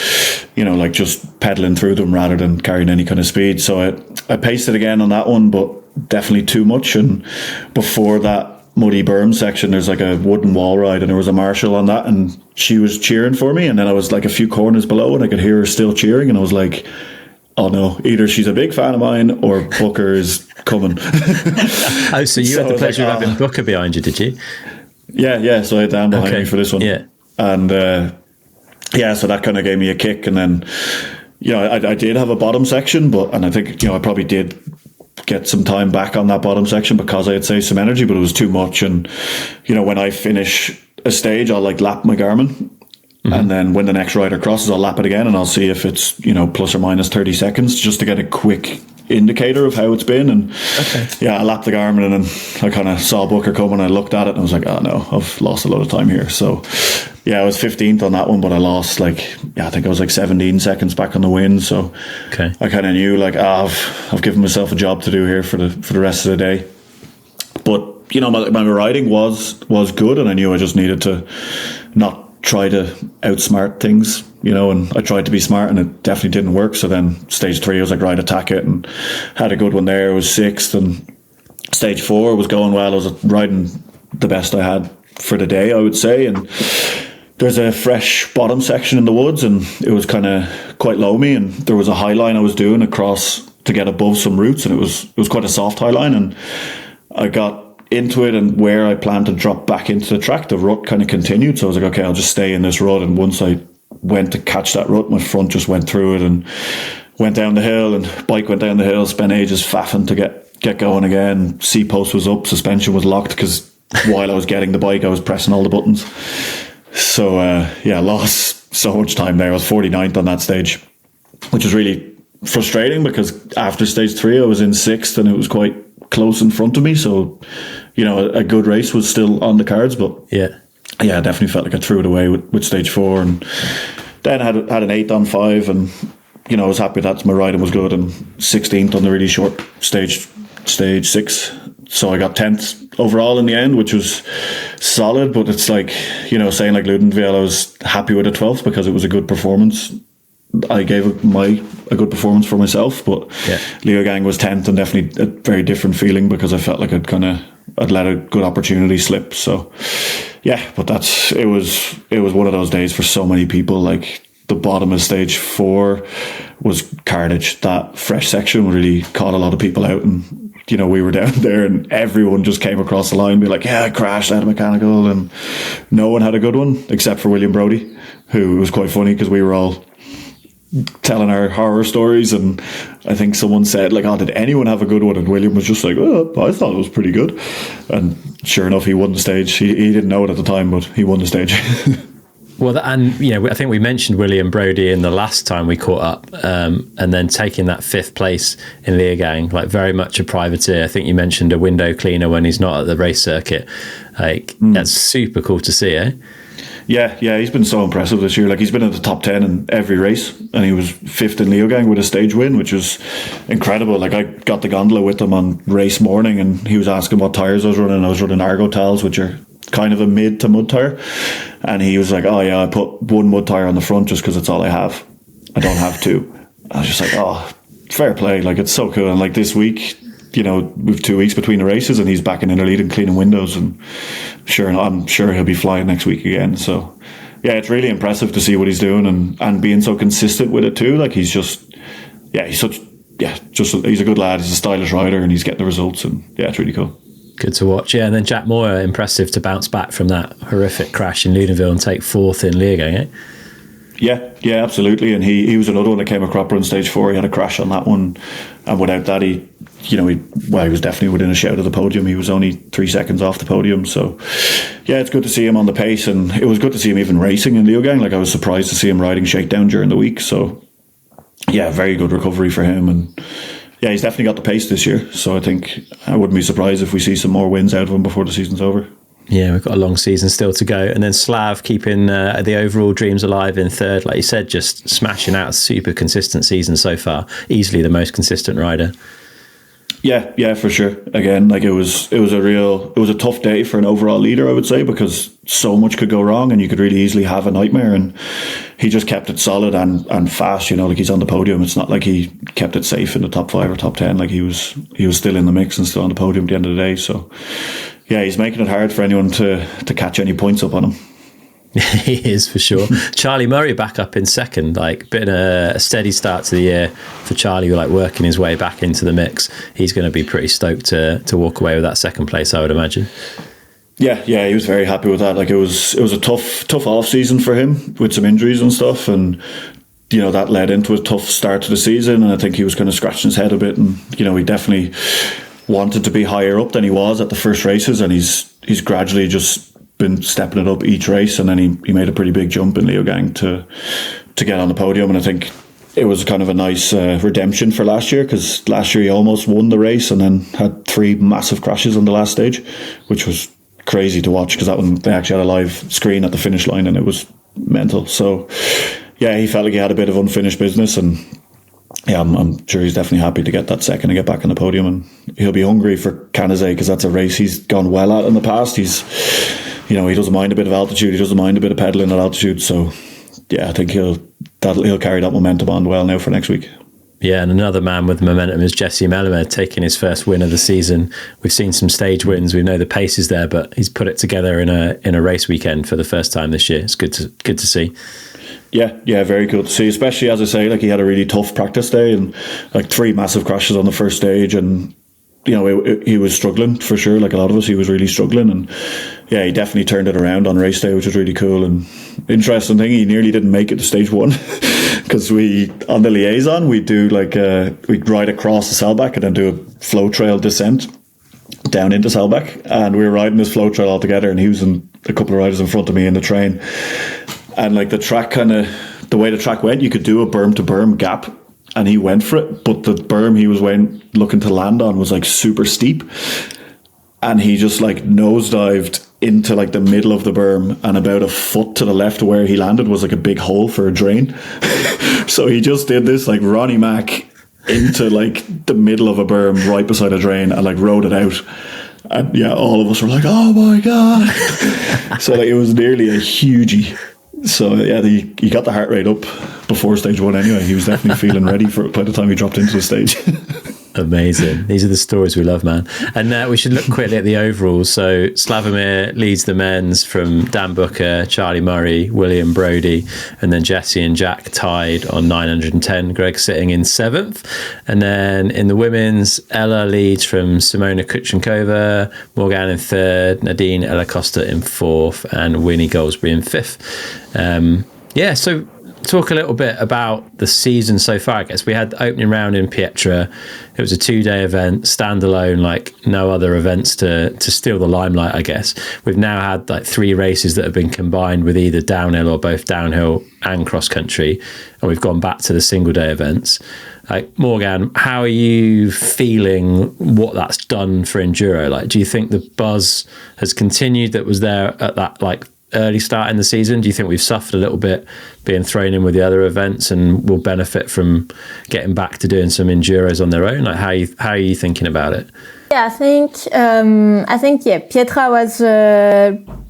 S1: like just pedaling through them rather than carrying any kind of speed. So I paced it again on that one, but definitely too much. And before that muddy berm section, there's like a wooden wall ride, and there was a marshal on that, and she was cheering for me, and then I was like a few corners below and I could hear her still cheering, and I was like, oh no, either she's a big fan of mine or Booker is coming.
S3: Oh, so you had the pleasure of having Booker behind you, did you?
S1: Yeah, so I had Dan behind me for this one.
S3: Yeah.
S1: And so that kind of gave me a kick. And then I did have a bottom section, and I think I probably did get some time back on that bottom section because I had saved some energy, but it was too much. And when I finish a stage, I'll like lap my Garmin, and then when the next rider crosses, I'll lap it again, and I'll see if it's plus or minus 30 seconds just to get a quick indicator of how it's been. And I lapped the Garmin, and then I kind of saw Booker come, and I looked at it and I was like, oh no, I've lost a lot of time here. So I was 15th on that one, but I lost I think I was like 17 seconds back on the win. So I kind of knew I've given myself a job to do here for the rest of the day. But my riding was good, and I knew I just needed to not try to outsmart things, and I tried to be smart, and it definitely didn't work. So then stage 3, I was like, right, attack it, and had a good one there. I was 6th, and stage 4 was going well. I was riding the best I had for the day, I would say. And there's a fresh bottom section in the woods, and it was kind of quite loamy, and there was a high line I was doing across to get above some roots, and it was quite a soft high line, and I got into it, and where I planned to drop back into the track, the rut kind of continued. So I was like, okay, I'll just stay in this rut. And once I went to catch that rut, my front just went through it and went down the hill, and bike went down the hill, spent ages faffing to get going again. C-post was up, suspension was locked, because while I was getting the bike, I was pressing all the buttons. So lost so much time there. I was 49th on that stage, which was really frustrating because after stage 3 I was in 6th, and it was quite close in front of me, so a good race was still on the cards. But I definitely felt like I threw it away with stage 4, and then I had an 8th on 5, and I was happy that my riding was good, and 16th on the really short stage 6, so I got 10th overall in the end, which was solid. But it's like saying like Loudenvielle, I was happy with a 12th because it was a good performance. I gave a good performance for myself, but Leogang was 10th, and definitely a very different feeling because I felt like I'd let a good opportunity slip. So but it was one of those days for so many people. Like the bottom of stage 4 was carnage. That fresh section really caught a lot of people out, and we were down there, and everyone just came across the line and be like, I crashed out of mechanical, and no one had a good one except for William Brodie, who was quite funny because we were all telling our horror stories, and I think someone said like, did anyone have a good one? And William was just like, I thought it was pretty good. And sure enough, he won the stage. He didn't know it at the time, but he won the stage.
S3: Well, and I think we mentioned William Brodie in the last time we caught up, and then taking that 5th place in Leogang, like very much a privateer. I think you mentioned a window cleaner when he's not at the race circuit. That's super cool to see, eh?
S1: Yeah, he's been so impressive this year. Like he's been in the top 10 in every race, and he was 5th in Leogang with a stage win, which was incredible. Like I got the gondola with him on race morning, and he was asking what tyres I was running. I was running Argo Tals, which are kind of a mid to mud tyre, and he was like, I put one mud tyre on the front just because it's all I have. I don't have two. I was just like, fair play. Like it's so cool. And like this week with 2 weeks between the races, and he's back in Interlead and cleaning windows, and I'm sure he'll be flying next week again. So yeah, it's really impressive to see what he's doing and being so consistent with it too. Like he's just he's a good lad. He's a stylish rider, and he's getting the results, and yeah, it's really cool.
S3: Good to watch. Yeah, and then Jack Moyer, impressive to bounce back from that horrific crash in Loudenvielle and take 4th in Leogang, eh?
S1: Yeah, absolutely. And he was another one that came a cropper on stage 4. He had a crash on that one, and without that, he was definitely within a shout of the podium. He was only 3 seconds off the podium. So yeah, it's good to see him on the pace, and it was good to see him even racing in Leogang. Like I was surprised to see him riding shakedown during the week. So yeah, very good recovery for him, and yeah, he's definitely got the pace this year. So I think I wouldn't be surprised if we see some more wins out of him before the season's over.
S3: Yeah, we've got a long season still to go. And then Slav keeping the overall dreams alive in 3rd. Like you said, just smashing out a super consistent season so far. Easily the most consistent rider.
S1: Yeah, for sure. Again, like it was a tough day for an overall leader, I would say, because so much could go wrong and you could really easily have a nightmare. And he just kept it solid and fast. Like he's on the podium. It's not like he kept it safe in the top 5 or top 10. Like he was still in the mix and still on the podium at the end of the day. So yeah, he's making it hard for anyone to catch any points up on him.
S3: He is, for sure. Charlie Murray back up in 2nd, like been a steady start to the year for Charlie, like working his way back into the mix. He's going to be pretty stoked to walk away with that 2nd place, I would imagine.
S1: Yeah, he was very happy with that. Like it was a tough off season for him with some injuries and stuff, and that led into a tough start to the season. And I think he was kind of scratching his head a bit, and he definitely wanted to be higher up than he was at the first races, and he's gradually just been stepping it up each race, and then he made a pretty big jump in Leogang to get on the podium. And I think it was kind of a nice redemption for last year, because last year he almost won the race and then had 3 massive crashes on the last stage, which was crazy to watch, because that one they actually had a live screen at the finish line and it was mental. So yeah, he felt like he had a bit of unfinished business, and yeah, I'm sure he's definitely happy to get that 2nd and get back on the podium, and he'll be hungry for Canazei, because that's a race he's gone well at in the past. He's he doesn't mind a bit of altitude, he doesn't mind a bit of pedaling at altitude. So yeah, I think he'll carry that momentum on well now for next week.
S3: Yeah, and another man with momentum is Jesse Melamed, taking his first win of the season. We've seen some stage wins. We know the pace is there, but he's put it together in a race weekend for the first time this year. It's good to see.
S1: Yeah, very cool to see. Especially, as I say, like he had a really tough practice day and like 3 massive crashes on the first stage, and he was struggling for sure. Like a lot of us, he was really struggling, and yeah, he definitely turned it around on race day, which was really cool. And interesting thing, he nearly didn't make it to stage 1 because on the liaison we'd do we'd ride across the Selbach and then do a flow trail descent down into Selbach, and we were riding this flow trail all together, and he was in a couple of riders in front of me in the train, and like the way the track went, you could do a berm to berm gap. And he went for it, but the berm he was looking to land on was like super steep, and he just like nosedived into like the middle of the berm, and about a foot to the left of where he landed was like a big hole for a drain. So he just did this like Ronnie Mac into like the middle of a berm right beside a drain, and like rode it out. And yeah, all of us were like, oh my God. So like it was nearly a hugie. So yeah, he got the heart rate up before stage 1 anyway. He was definitely feeling ready for it by the time he dropped into the stage.
S3: Amazing. These are the stories we love, man. And we should look quickly at the overalls. So Slavomir leads the men's from Dan Booker, Charlie Murray, William Brodie, and then Jesse and Jack tied on 910. Greg sitting in 7th. And then in the women's, Ella leads from Simona Kuchenkova, Morgane in 3rd, Nadine Elacosta in 4th, and Winnie Goldsbury in 5th. So talk a little bit about the season so far. I guess we had the opening round in Pietra. It was a 2-day event, standalone, like no other events to steal the limelight, I guess. We've now had like 3 races that have been combined with either downhill or both downhill and cross country, and we've gone back to the single day events. Like, Morgane, how are you feeling what that's done for Enduro? Like, do you think the buzz has continued that was there at that like early start in the season? Do you think we've suffered a little bit being thrown in with the other events and will benefit from getting back to doing some Enduros on their own? Like, how are you thinking about it?
S2: Yeah, I think Pietra was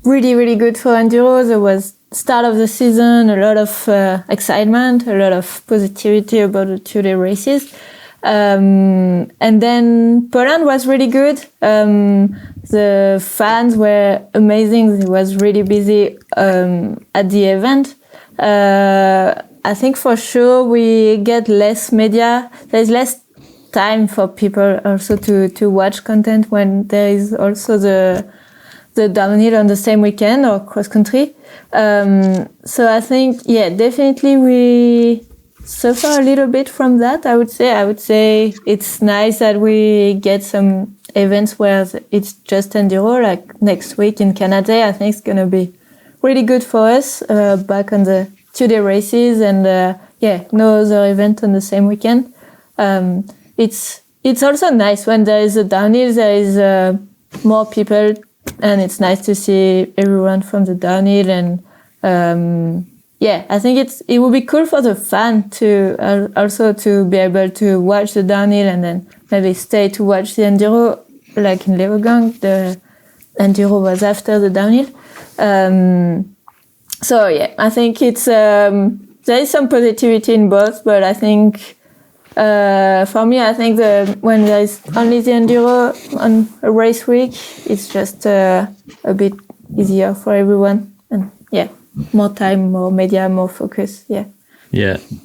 S2: really, really good for Enduro. There was start of the season, a lot of excitement, a lot of positivity about the 2-day races. And then Poland was really good. The fans were amazing. It was really busy at the event. I think for sure we get less media. There's less time for people also to watch content when there is also the downhill on the same weekend or cross country. So I think, definitely we suffer a little bit from that. I would say it's nice that we get some events where it's just enduro, like next week in Canada. I think it's gonna be really good for us, back on the 2-day races and no other event on the same weekend. It's also nice when there is a downhill, there is more people, and it's nice to see everyone from the downhill. And I think it would be cool for the fan to also to be able to watch the downhill and then maybe stay to watch the enduro, like in Leogang. The enduro was after the downhill. I think it's there is some positivity in both, but I think for me, I think when there is only the enduro on a race week, it's just a bit easier for everyone, and more time, more media, more focus.
S3: Yeah.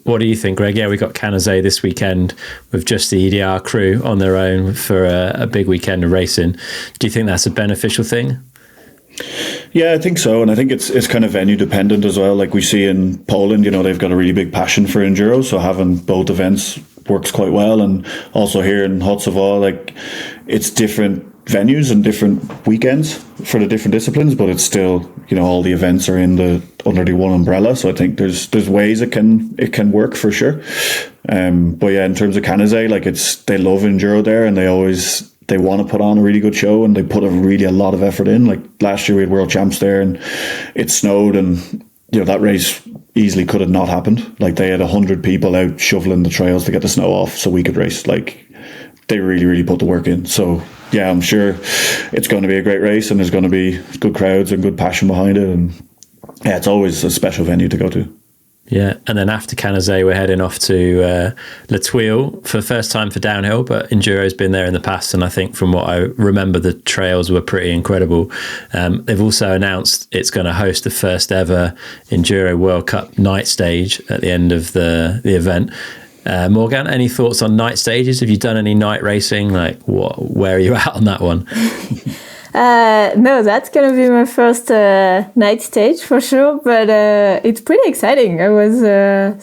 S3: What do you think, Greg? Yeah, we got Canazay this weekend with just the EDR crew on their own for a big weekend of racing. Do you think that's a beneficial thing?
S1: Yeah, I think so, and I think it's kind of venue dependent as well. Like we see in Poland, they've got a really big passion for enduro, so having both events works quite well. And also here in Hotsoval, like it's different venues and different weekends for the different disciplines, but it's still all the events are under the one umbrella. So I think there's ways it can work for sure. But in terms of Canazay, like they love enduro there, and they want to put on a really good show, and they put a lot of effort in. Like last year we had world champs there, and it snowed, and that race easily could have not happened. Like they had 100 people out shoveling the trails to get the snow off so we could race. Like they really, really put the work in. So I'm sure it's going to be a great race, and there's going to be good crowds and good passion behind it. And it's always a special venue to go to.
S3: Yeah, and then after Canazay, we're heading off to La Tuile for the first time for downhill, but Enduro's been there in the past, and I think from what I remember, the trails were pretty incredible. They've also announced it's going to host the first ever Enduro World Cup night stage at the end of the event. Morgane, any thoughts on night stages? Have you done any night racing? Like, where are you at on that one?
S2: No, that's going to be my first night stage for sure, but it's pretty exciting. I was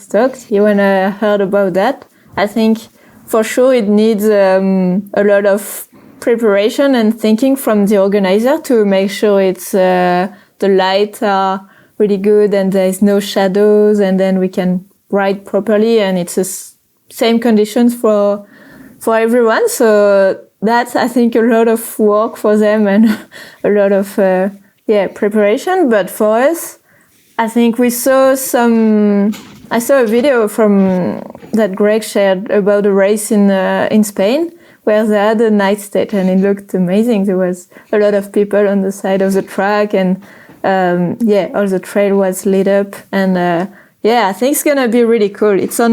S2: stoked when I heard about that. I think for sure it needs a lot of preparation and thinking from the organizer to make sure it's the lights are really good and there's no shadows, and then we can ride properly, and it's the same conditions for everyone. So that's, I think, a lot of work for them and a lot of preparation. But for us, I think I saw a video from that Greg shared about a race in Spain where they had a night stage, and it looked amazing. There was a lot of people on the side of the track, and all the trail was lit up, and I think it's gonna be really cool. So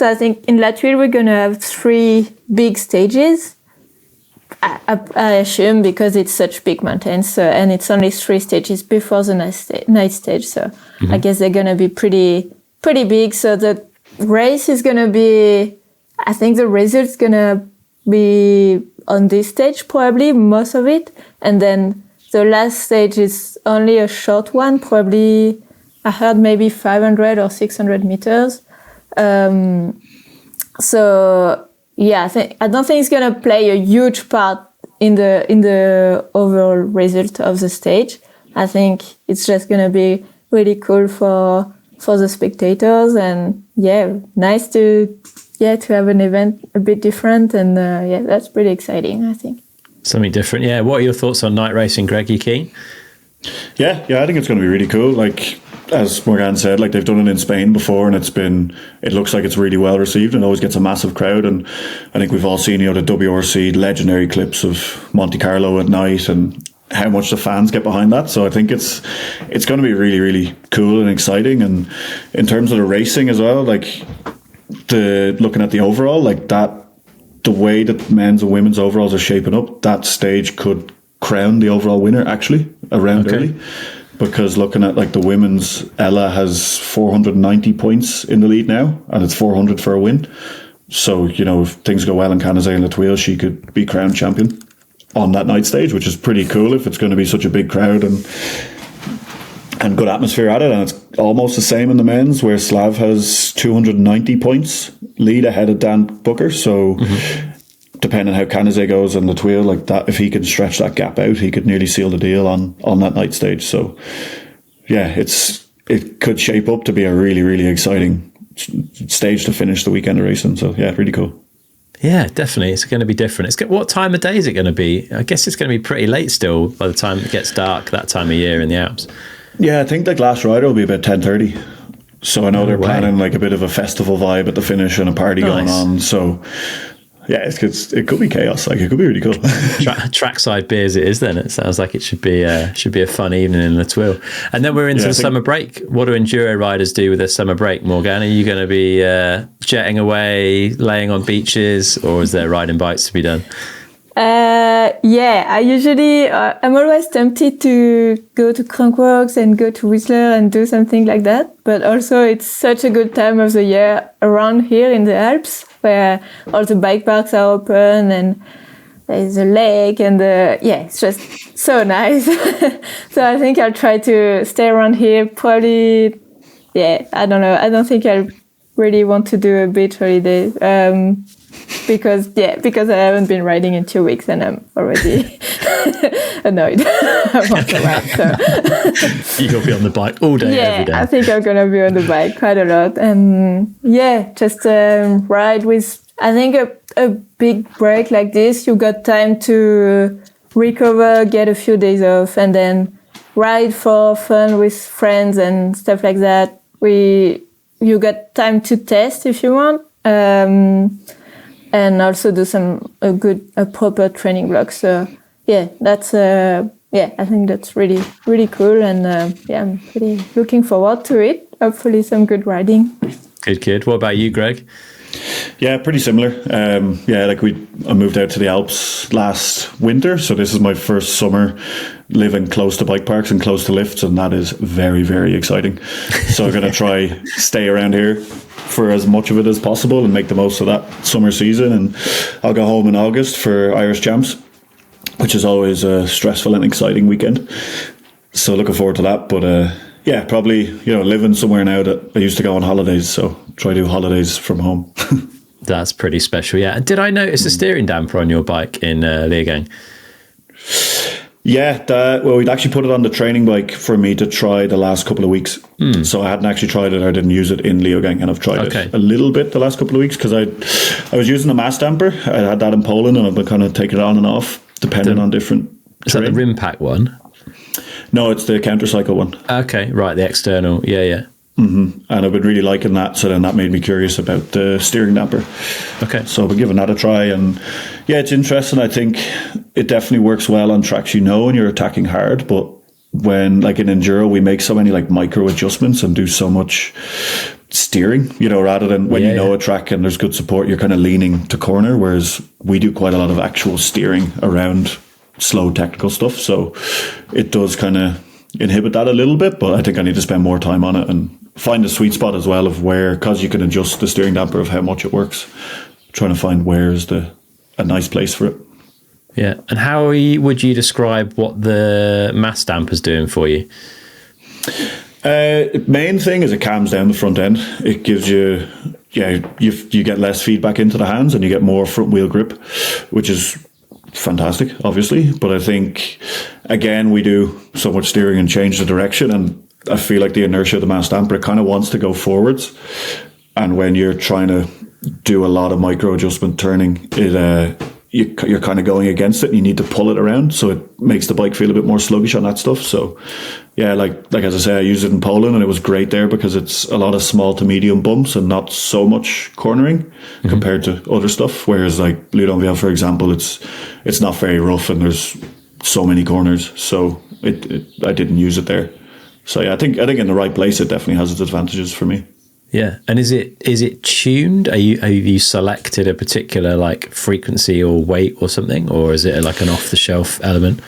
S2: I think in La Tuile we're gonna have 3 big stages. I assume because it's such big mountains, and it's only 3 stages before the night stage. So I guess they're gonna be pretty big. So the race is gonna be, I think the result's gonna be on this stage probably, most of it, and then the last stage is only a short one, probably I heard maybe 500 or 600 meters. I don't think it's gonna play a huge part in the overall result of the stage. I think it's just gonna be really cool for the spectators, and nice to have an event a bit different, and that's pretty exciting, I think.
S3: Something different, yeah. What are your thoughts on night racing, Greg? You keen?
S1: Yeah, I think it's going to be really cool. Like, as Morgane said, like they've done it in Spain before, and it looks like it's really well received and always gets a massive crowd. And I think we've all seen, the WRC legendary clips of Monte Carlo at night and how much the fans get behind that. So I think it's going to be really, really cool and exciting. And in terms of the racing as well, like looking at the overall, like that, the way that men's and women's overalls are shaping up, that stage could crown the overall winner actually around early. Because looking at like the women's, Ella has 490 points in the lead now, and it's 400 for a win. So, you know, if things go well in Canazay and Loudenvielle, she could be crowned champion on that night stage, which is pretty cool if it's going to be such a big crowd and good atmosphere at it. And it's almost the same in the men's, where Slav has 290 points lead ahead of Dan Booker. So depending how Canazay goes and Loudenvielle, like that, if he can stretch that gap out, he could nearly seal the deal on that night stage. So yeah, it could shape up to be a really, really exciting stage to finish the weekend of racing. So yeah, really cool.
S3: Yeah, definitely. It's going to be different. What time of day is it going to be? I guess it's going to be pretty late still by the time it gets dark that time of year in the Alps. Yeah,
S1: I think like last rider will be about 10:30. So I know they're planning like a bit of a festival vibe at the finish and a party going on. So yeah, it could be chaos. Like it could be really cool.
S3: Trackside beers it is then. It sounds like it should be a fun evening in Loudenvielle. And then we're into the summer break. What do enduro riders do with their summer break, Morgane? Are you going to be jetting away, laying on beaches, or is there riding bikes to be done?
S2: Yeah, I usually, I'm always tempted to go to Crankworks and go to Whistler and do something like that. But also it's such a good time of the year around here in the Alps, where all the bike parks are open and there's a lake and it's just so nice. So I think I'll try to stay around here. Probably, I don't know. I don't think I'll really want to do a beach holiday. Because I haven't been riding in 2 weeks and I'm already annoyed.
S3: You'll be on the bike all day, every day.
S2: I think I'm gonna be on the bike quite a lot, and just ride with. I think a big break like this, you got time to recover, get a few days off, and then ride for fun with friends and stuff like that. You got time to test if you want. And also do a proper training block. So that's I think that's really, really cool. And I'm pretty looking forward to it. Hopefully some good riding.
S3: Good. What about you, Greg?
S1: Yeah, pretty similar. I moved out to the Alps last winter. So this is my first summer living close to bike parks and close to lifts. And that is very, very exciting. So I'm going to try stay around here for as much of it as possible and make the most of that summer season. And I'll go home in August for Irish Champs, which is always a stressful and exciting weekend. So looking forward to that. But probably, living somewhere now that I used to go on holidays. So try to do holidays from home.
S3: That's pretty special. Yeah. Did I notice a steering damper on your bike in Leogang?
S1: Yeah, we'd actually put it on the training bike for me to try the last couple of weeks. So I hadn't actually tried it. I didn't use it in Leogang, and I've tried it a little bit the last couple of weeks because I was using a mass damper. I had that in Poland, and I've been kind of taking it on and off depending on different.
S3: Is that the Unpack one?
S1: No, it's the countercycle one.
S3: Okay, right, the external. Yeah.
S1: Mm-hmm. And I've been really liking that, so then that made me curious about the steering damper.
S3: Okay.
S1: So I've been giving that a try, and it's interesting. I think it definitely works well on tracks and you're attacking hard, but when, like in Enduro, we make so many like micro adjustments and do so much steering, rather than when a track and there's good support, you're kind of leaning to corner, whereas we do quite a lot of actual steering around slow technical stuff. So it does kind of inhibit that a little bit, but I think I need to spend more time on it and find the sweet spot as well of where, because you can adjust the steering damper of how much it works, trying to find where's a nice place for it.
S3: Yeah. And how would you describe what the mass damper's doing for you?
S1: Main thing is it calms down the front end. It gives you get less feedback into the hands and you get more front wheel grip, which is fantastic, obviously. But I think, again, we do so much steering and change the direction, and I feel like the inertia of the mass damper, it kind of wants to go forwards. And when you're trying to do a lot of micro adjustment turning, you're kind of going against it and you need to pull it around. So it makes the bike feel a bit more sluggish on that stuff. So yeah, like as I say, I used it in Poland and it was great there because it's a lot of small to medium bumps and not so much cornering compared to other stuff. Whereas like Loudenvielle, for example, it's not very rough and there's so many corners. So I didn't use it there. So yeah, I think in the right place, it definitely has its advantages for me.
S3: Yeah, and is it tuned? Have you selected a particular like frequency or weight or something, or is it like an off the shelf element?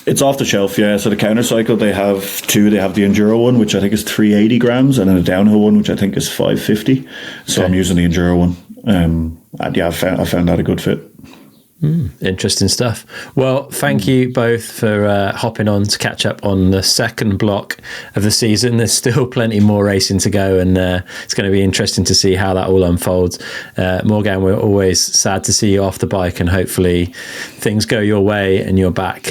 S1: It's off the shelf, yeah. So the counter cycle, they have two. They have the Enduro one, which I think is 380 grams, and then a downhill one, which I think is 550. So
S3: Okay.
S1: I'm using the Enduro one. And yeah, I found that a good fit.
S3: Interesting stuff. Well, thank you both for hopping on to catch up on the second block of the season. There's still plenty more racing to go, and it's going to be interesting to see how that all unfolds. Morgane, we're always sad to see you off the bike, and hopefully things go your way and you're back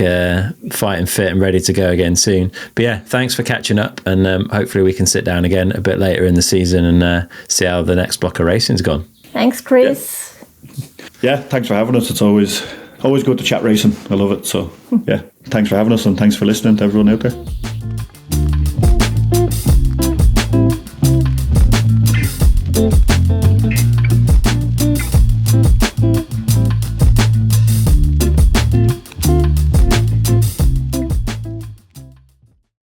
S3: fighting fit and ready to go again soon. But yeah, thanks for catching up, and hopefully we can sit down again a bit later in the season and see how the next block of racing's gone.
S2: Thanks, Chris.
S1: Yeah, thanks for having us. It's always good to chat racing. I love it. So yeah, thanks for having us, and thanks for listening to everyone out there.